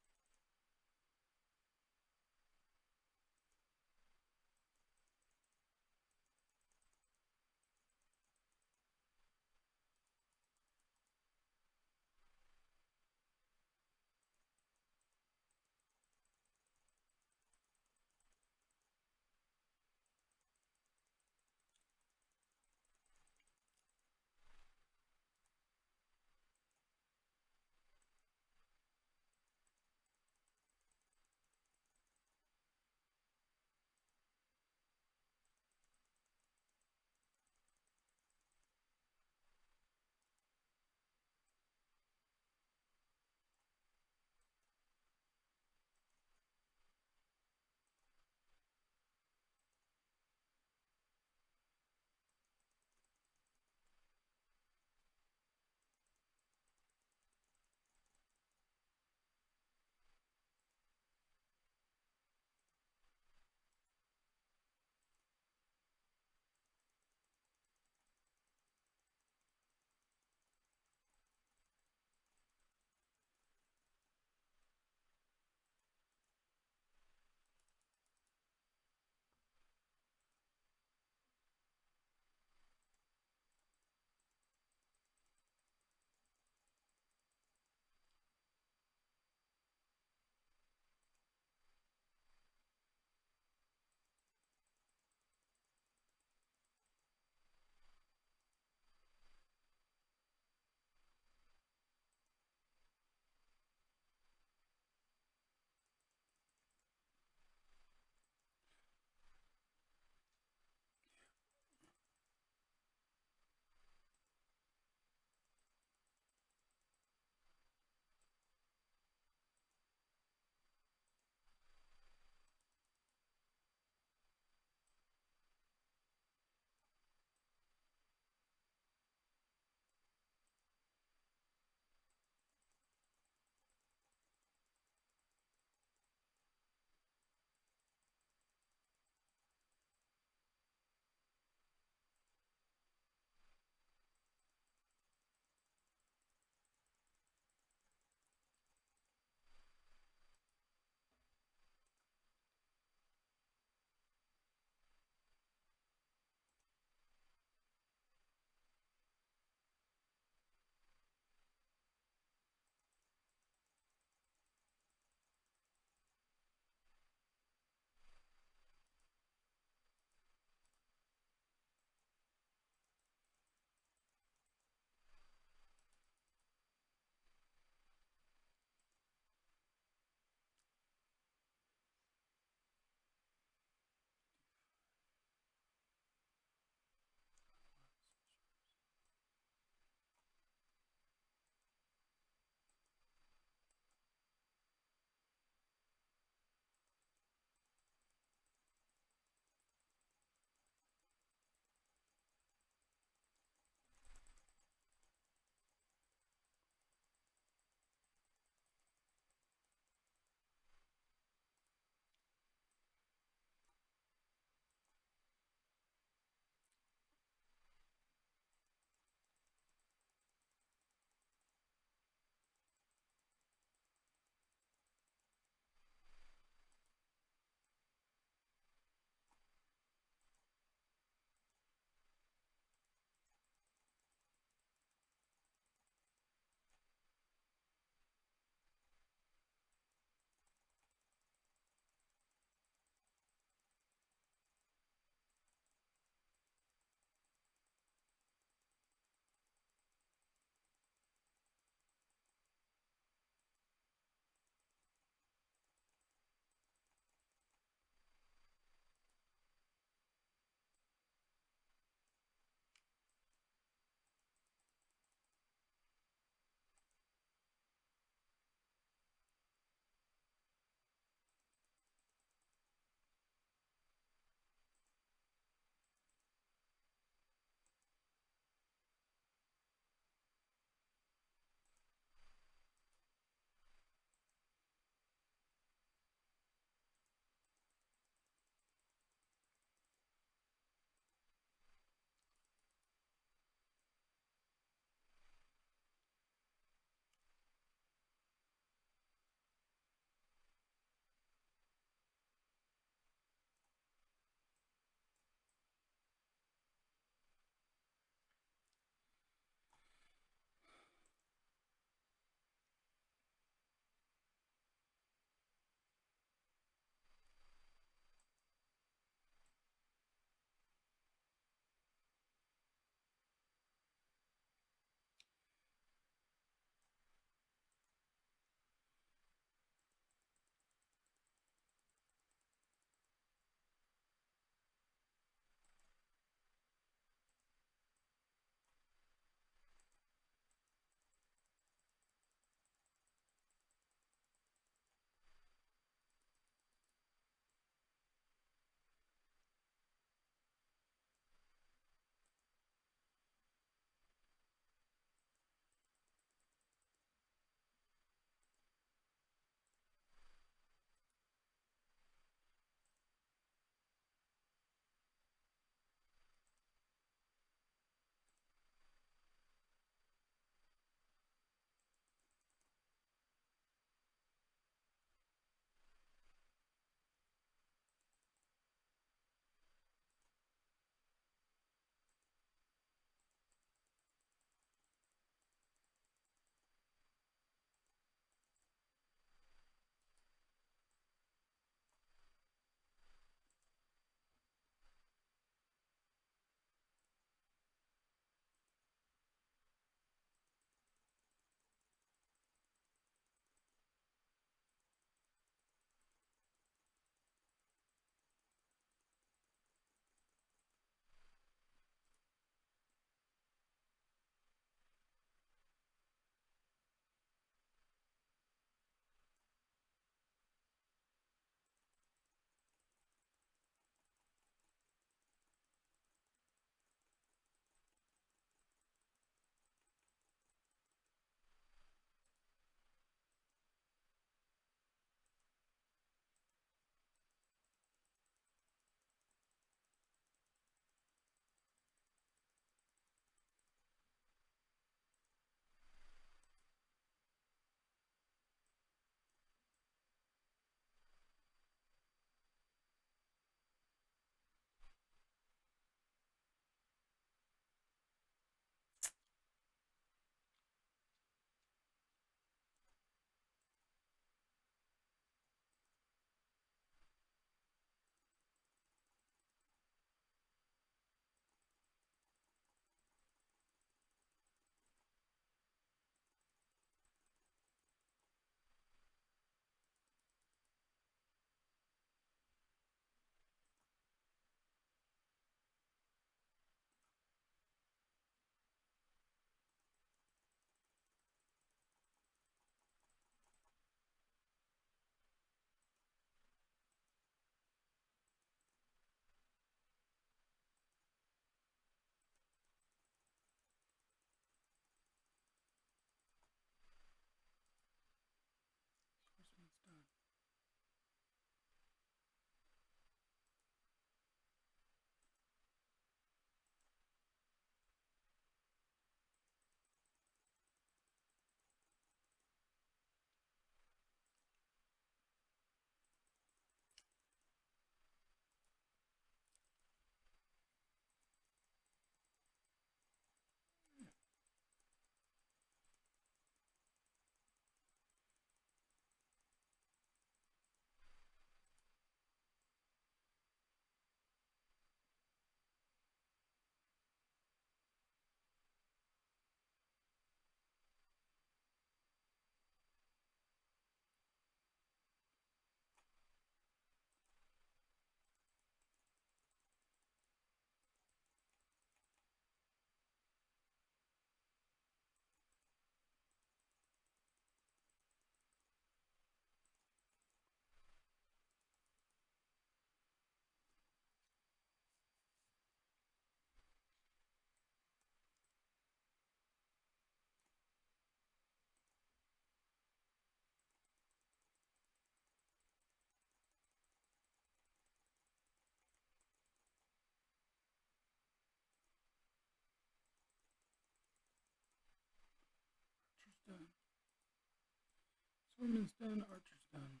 Speaker 1: Swimming's done, archer's done.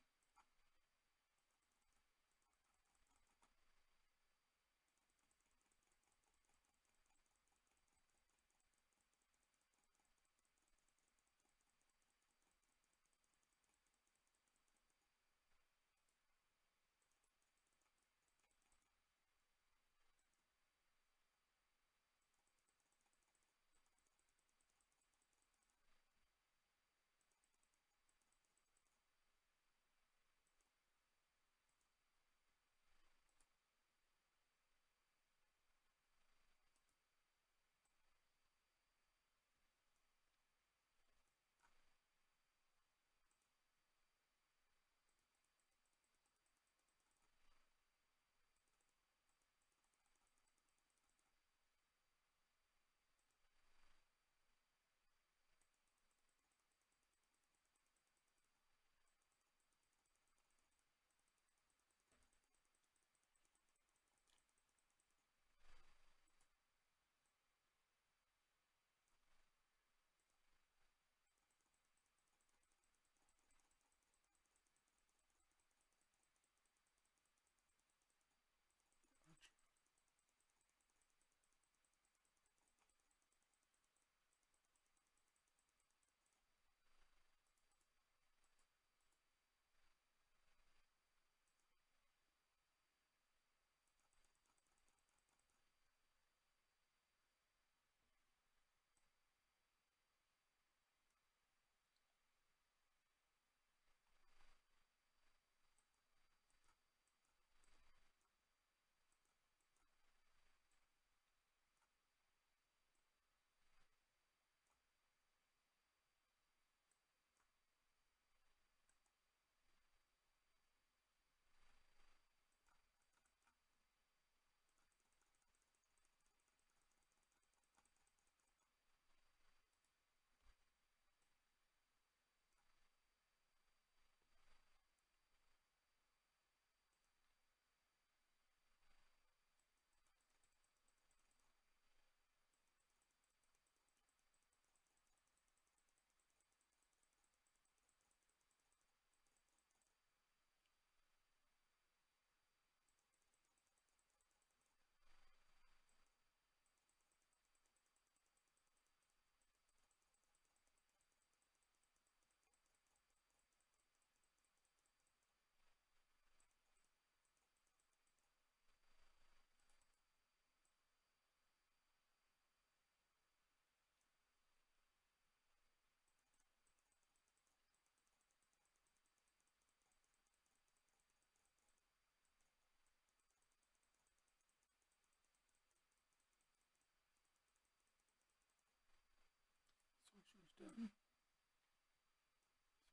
Speaker 1: Sorcerer's done.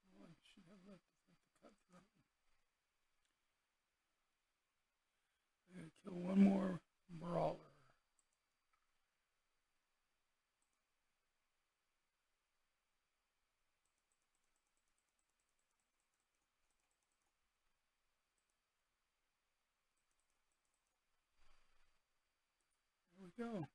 Speaker 1: So all I should have left is like the cutthroat. I gotta kill one more brawler. There we go.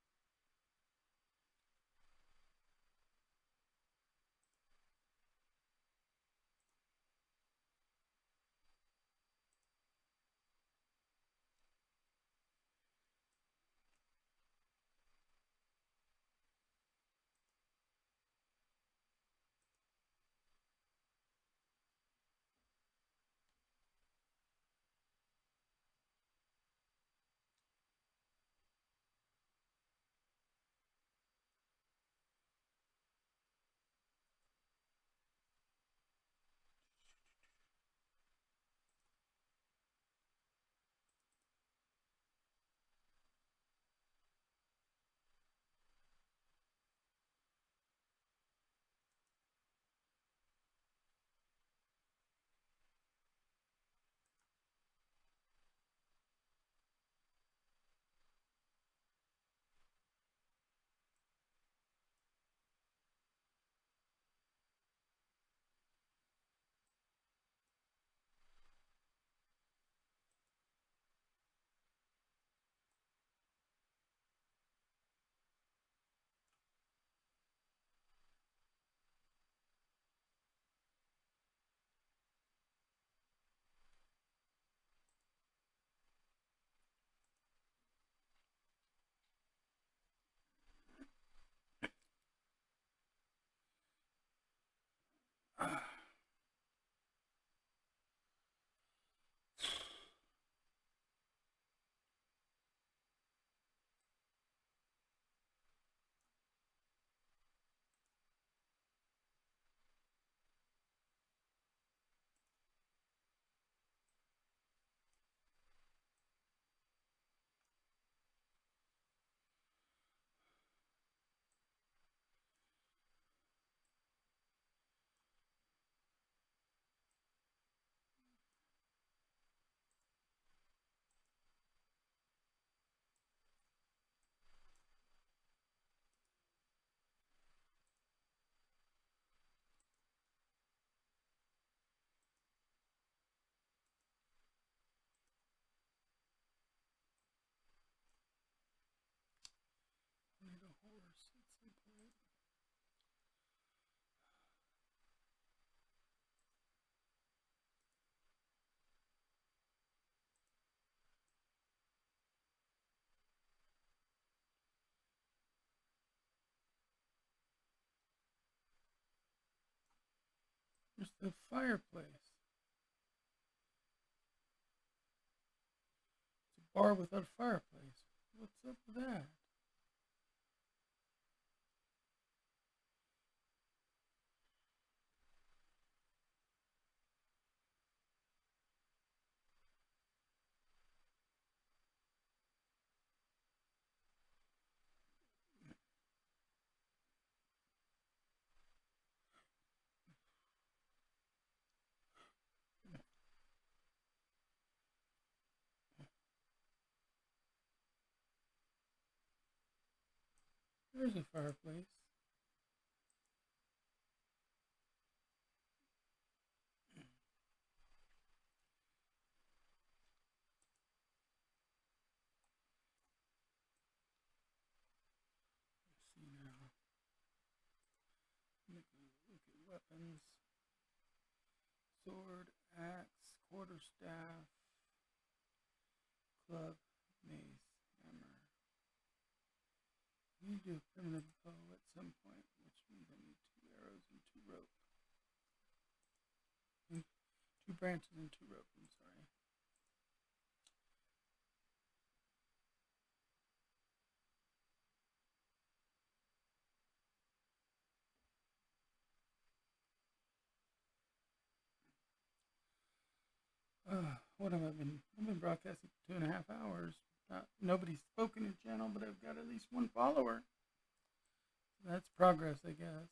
Speaker 1: The fireplace. It's a bar without a fireplace. What's up with that? There's a fireplace. Let's see now. Look at weapons. Sword, axe, quarterstaff, club, mace, hammer. I need to do a primitive bow at some point, which means I need 2 arrows and 2 rope. 2 branches and 2 rope, I'm sorry. What have I been? I've been broadcasting for 2.5 hours. Nobody's spoken in the channel, but I've got at least 1 follower. So that's progress, I guess.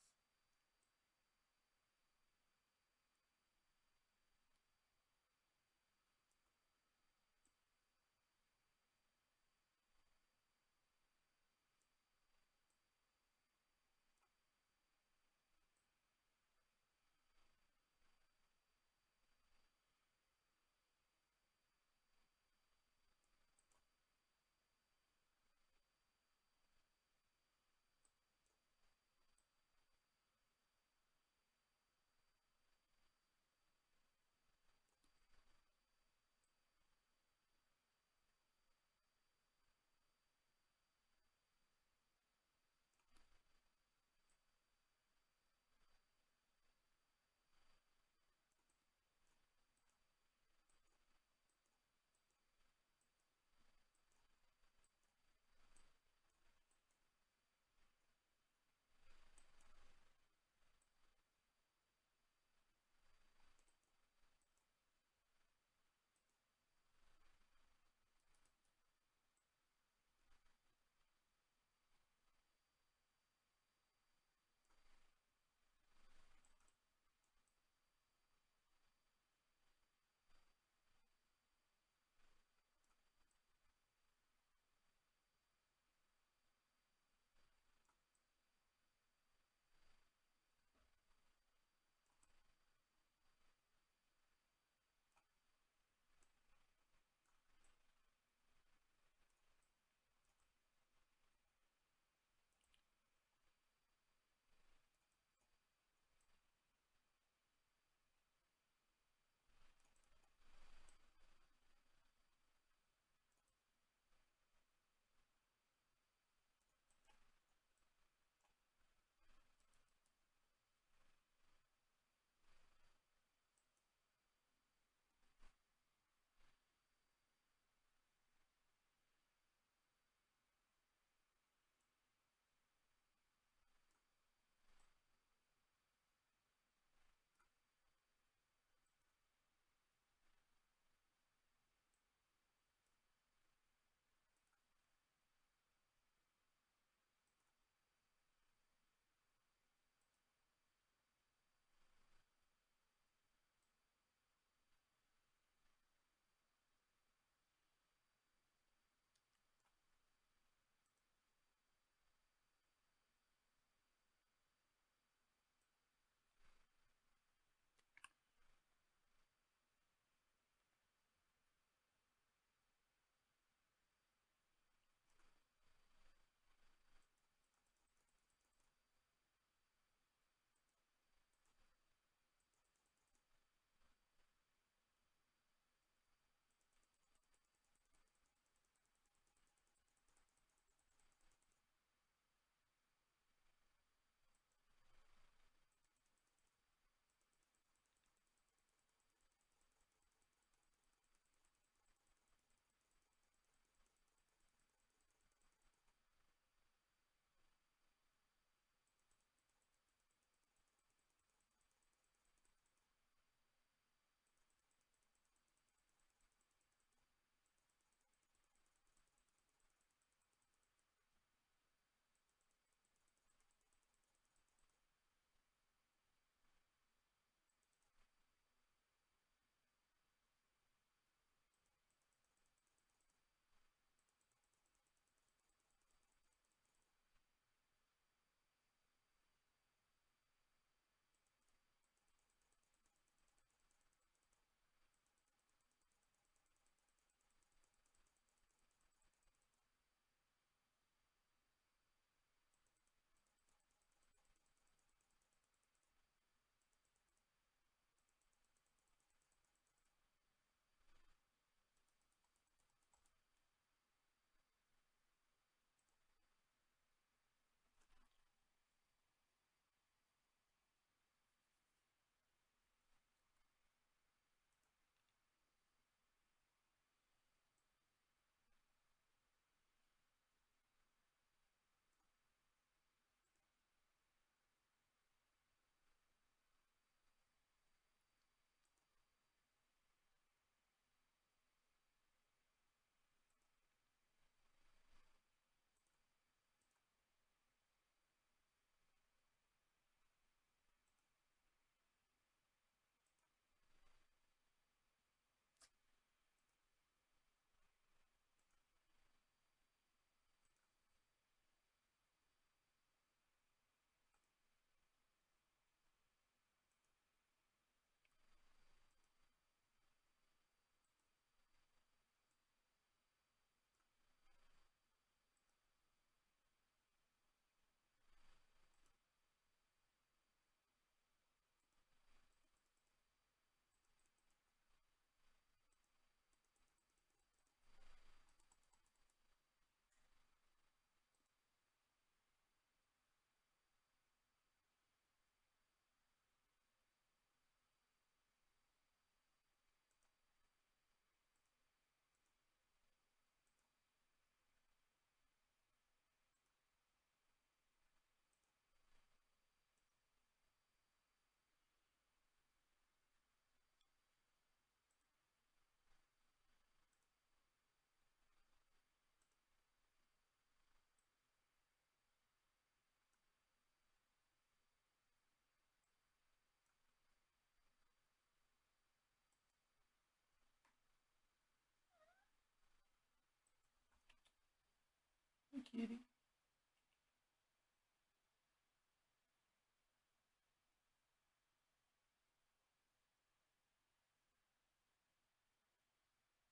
Speaker 1: kitty.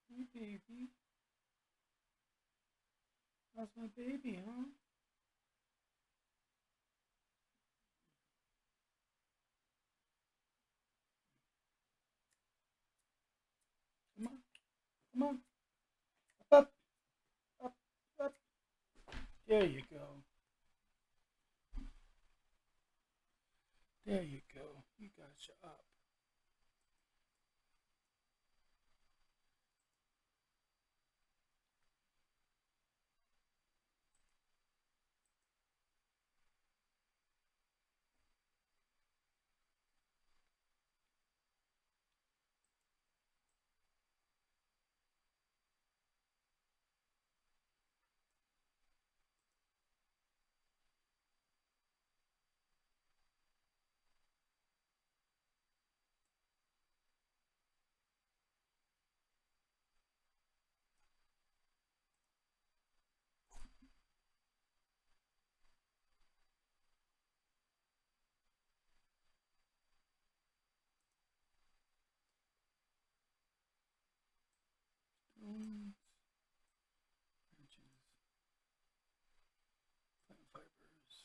Speaker 1: Hey, baby. That's my baby, huh? Come on. Come on. Up, up, up. There you go. There you go. You got you up. Stones, branches, plant fibers.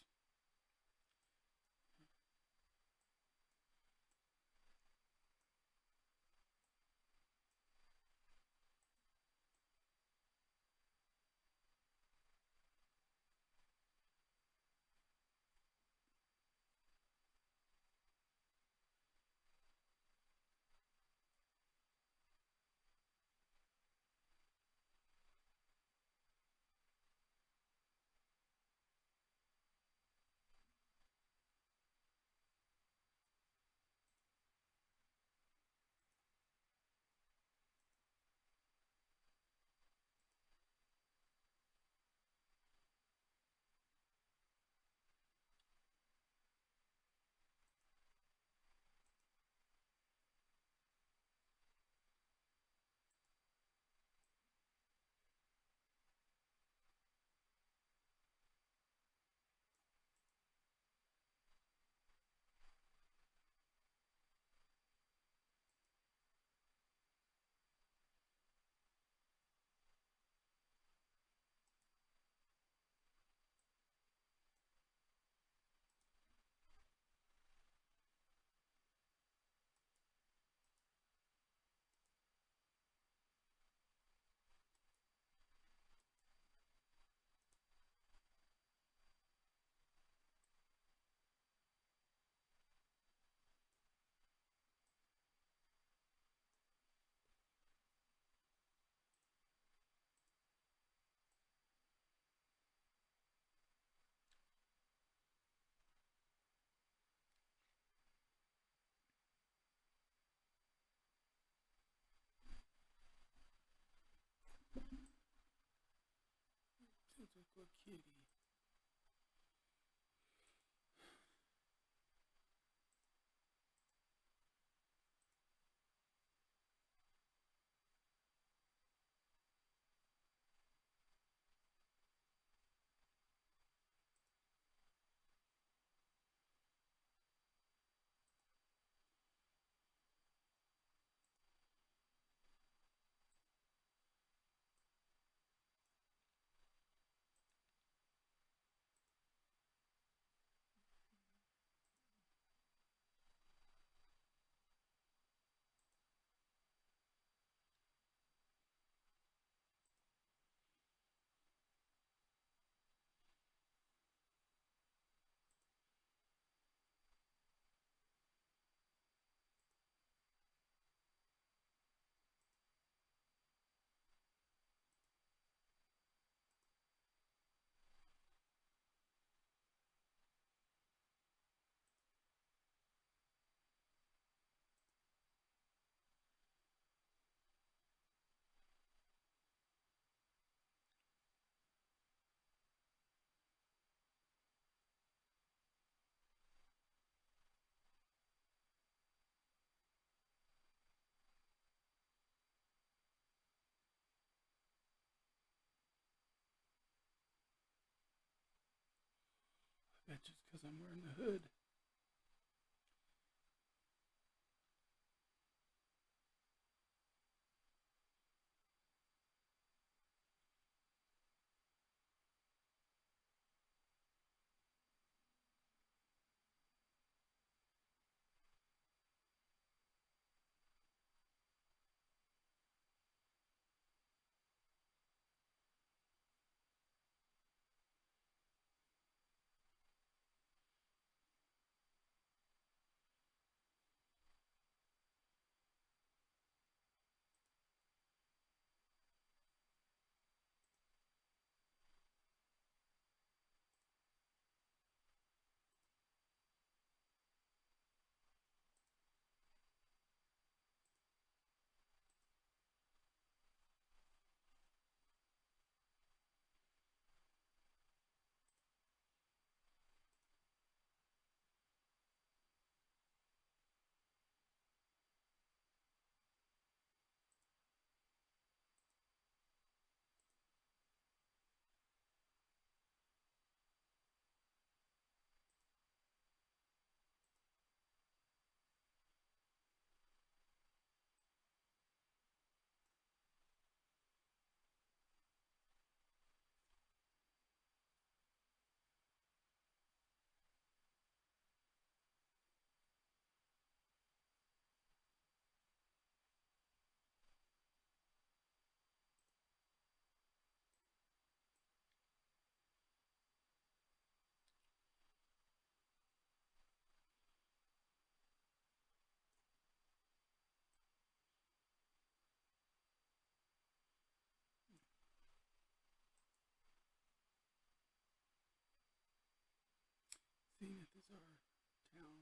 Speaker 1: Sounds like a kitty. because I'm wearing the hood. Zenith is our town.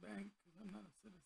Speaker 1: bank because I'm not a citizen.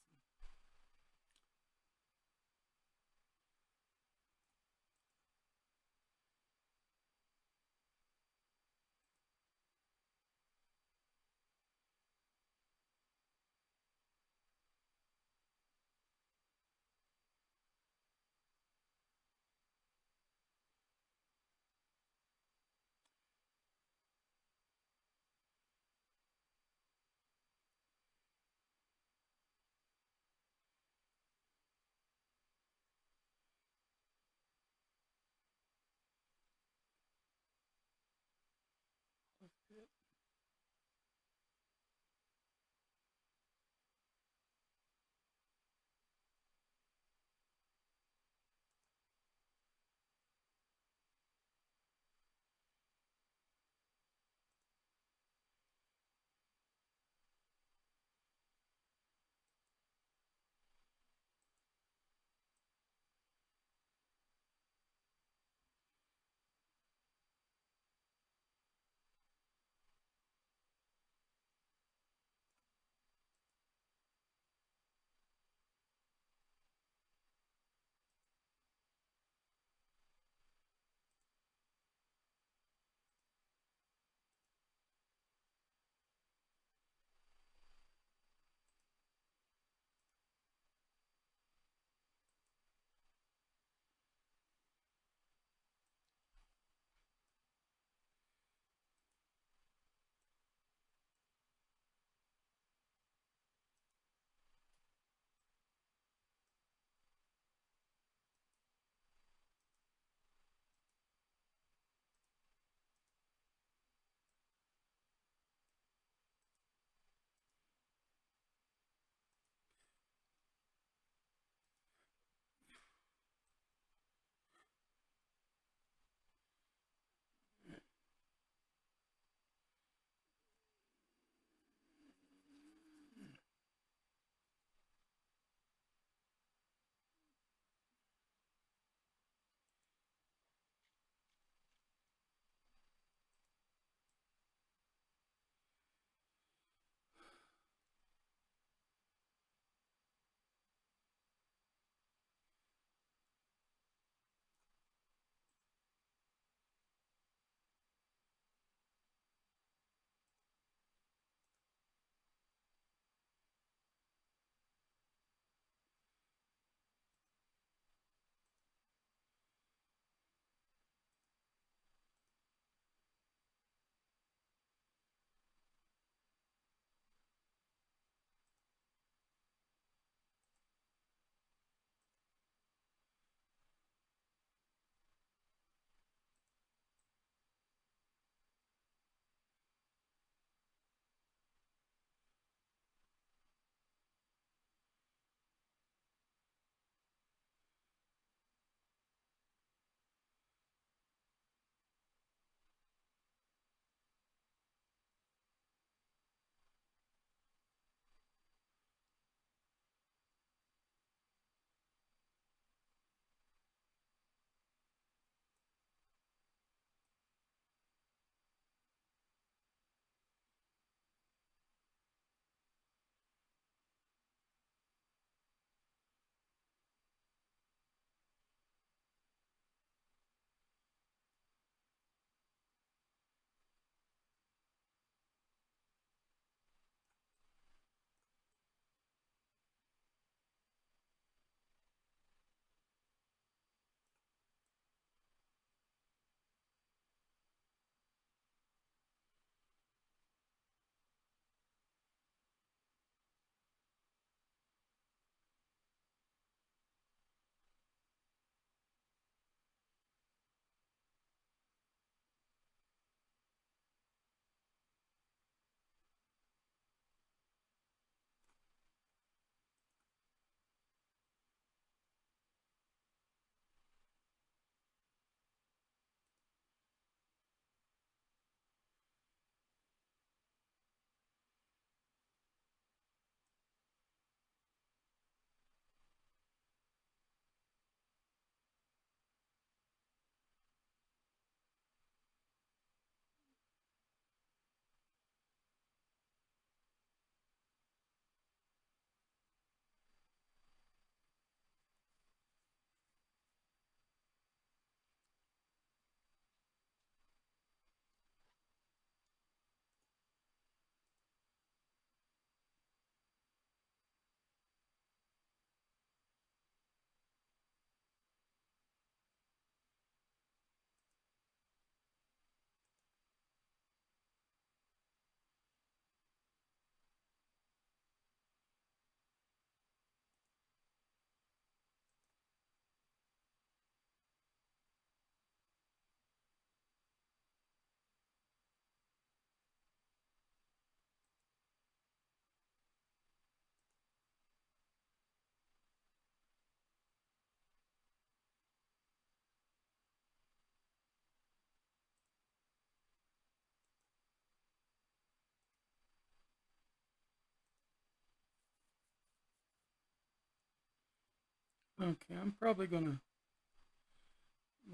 Speaker 1: Okay, I'm probably going to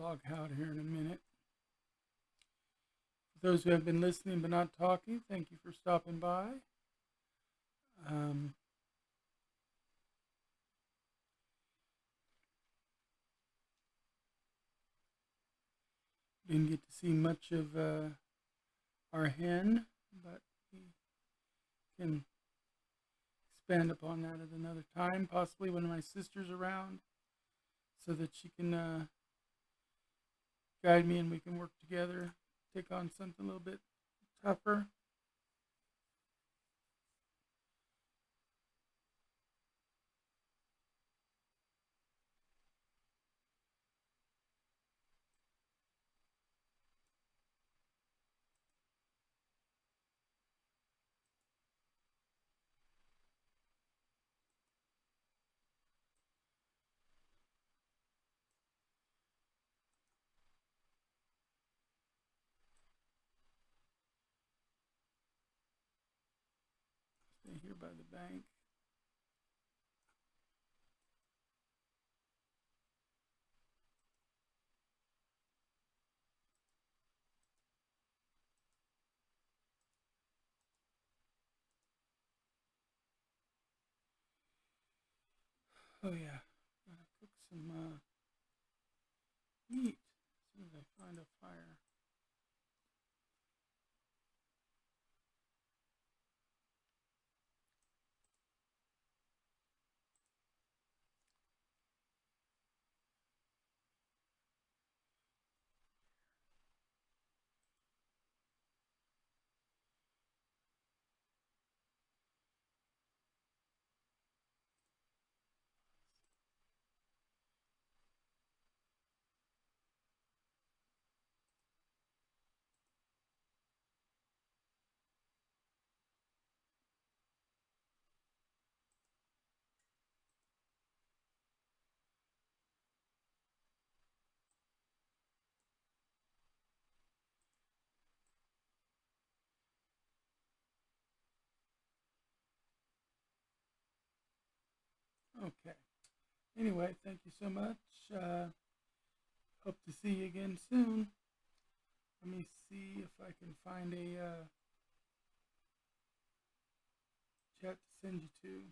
Speaker 1: log out here in a minute. For those who have been listening but not talking, thank you for stopping by. Um, didn't get to see much of our hen, but we can expand upon that at another time, possibly when my sister's around, so that she can guide me and we can work together, take on something a little bit tougher. Stay here by the bank. Oh yeah, gotta cook some meat as soon as I find a fire. Okay. Anyway, thank you so much. Hope to see you again soon. Let me see if I can find a chat to send you to.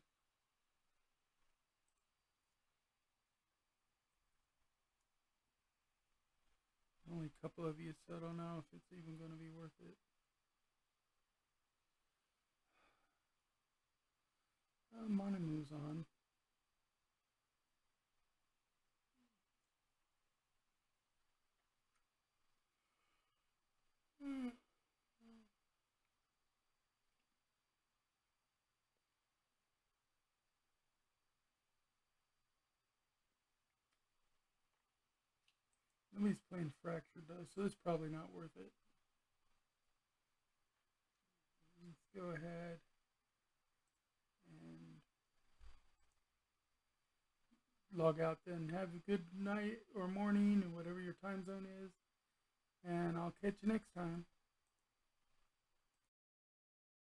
Speaker 1: Only a couple of you, so I don't know if it's even going to be worth it. Morning moves on. Nobody's playing Fractured though, so it's probably not worth it. Let's go ahead and log out then. Have a good night or morning or whatever your time zone is. And I'll catch you next time.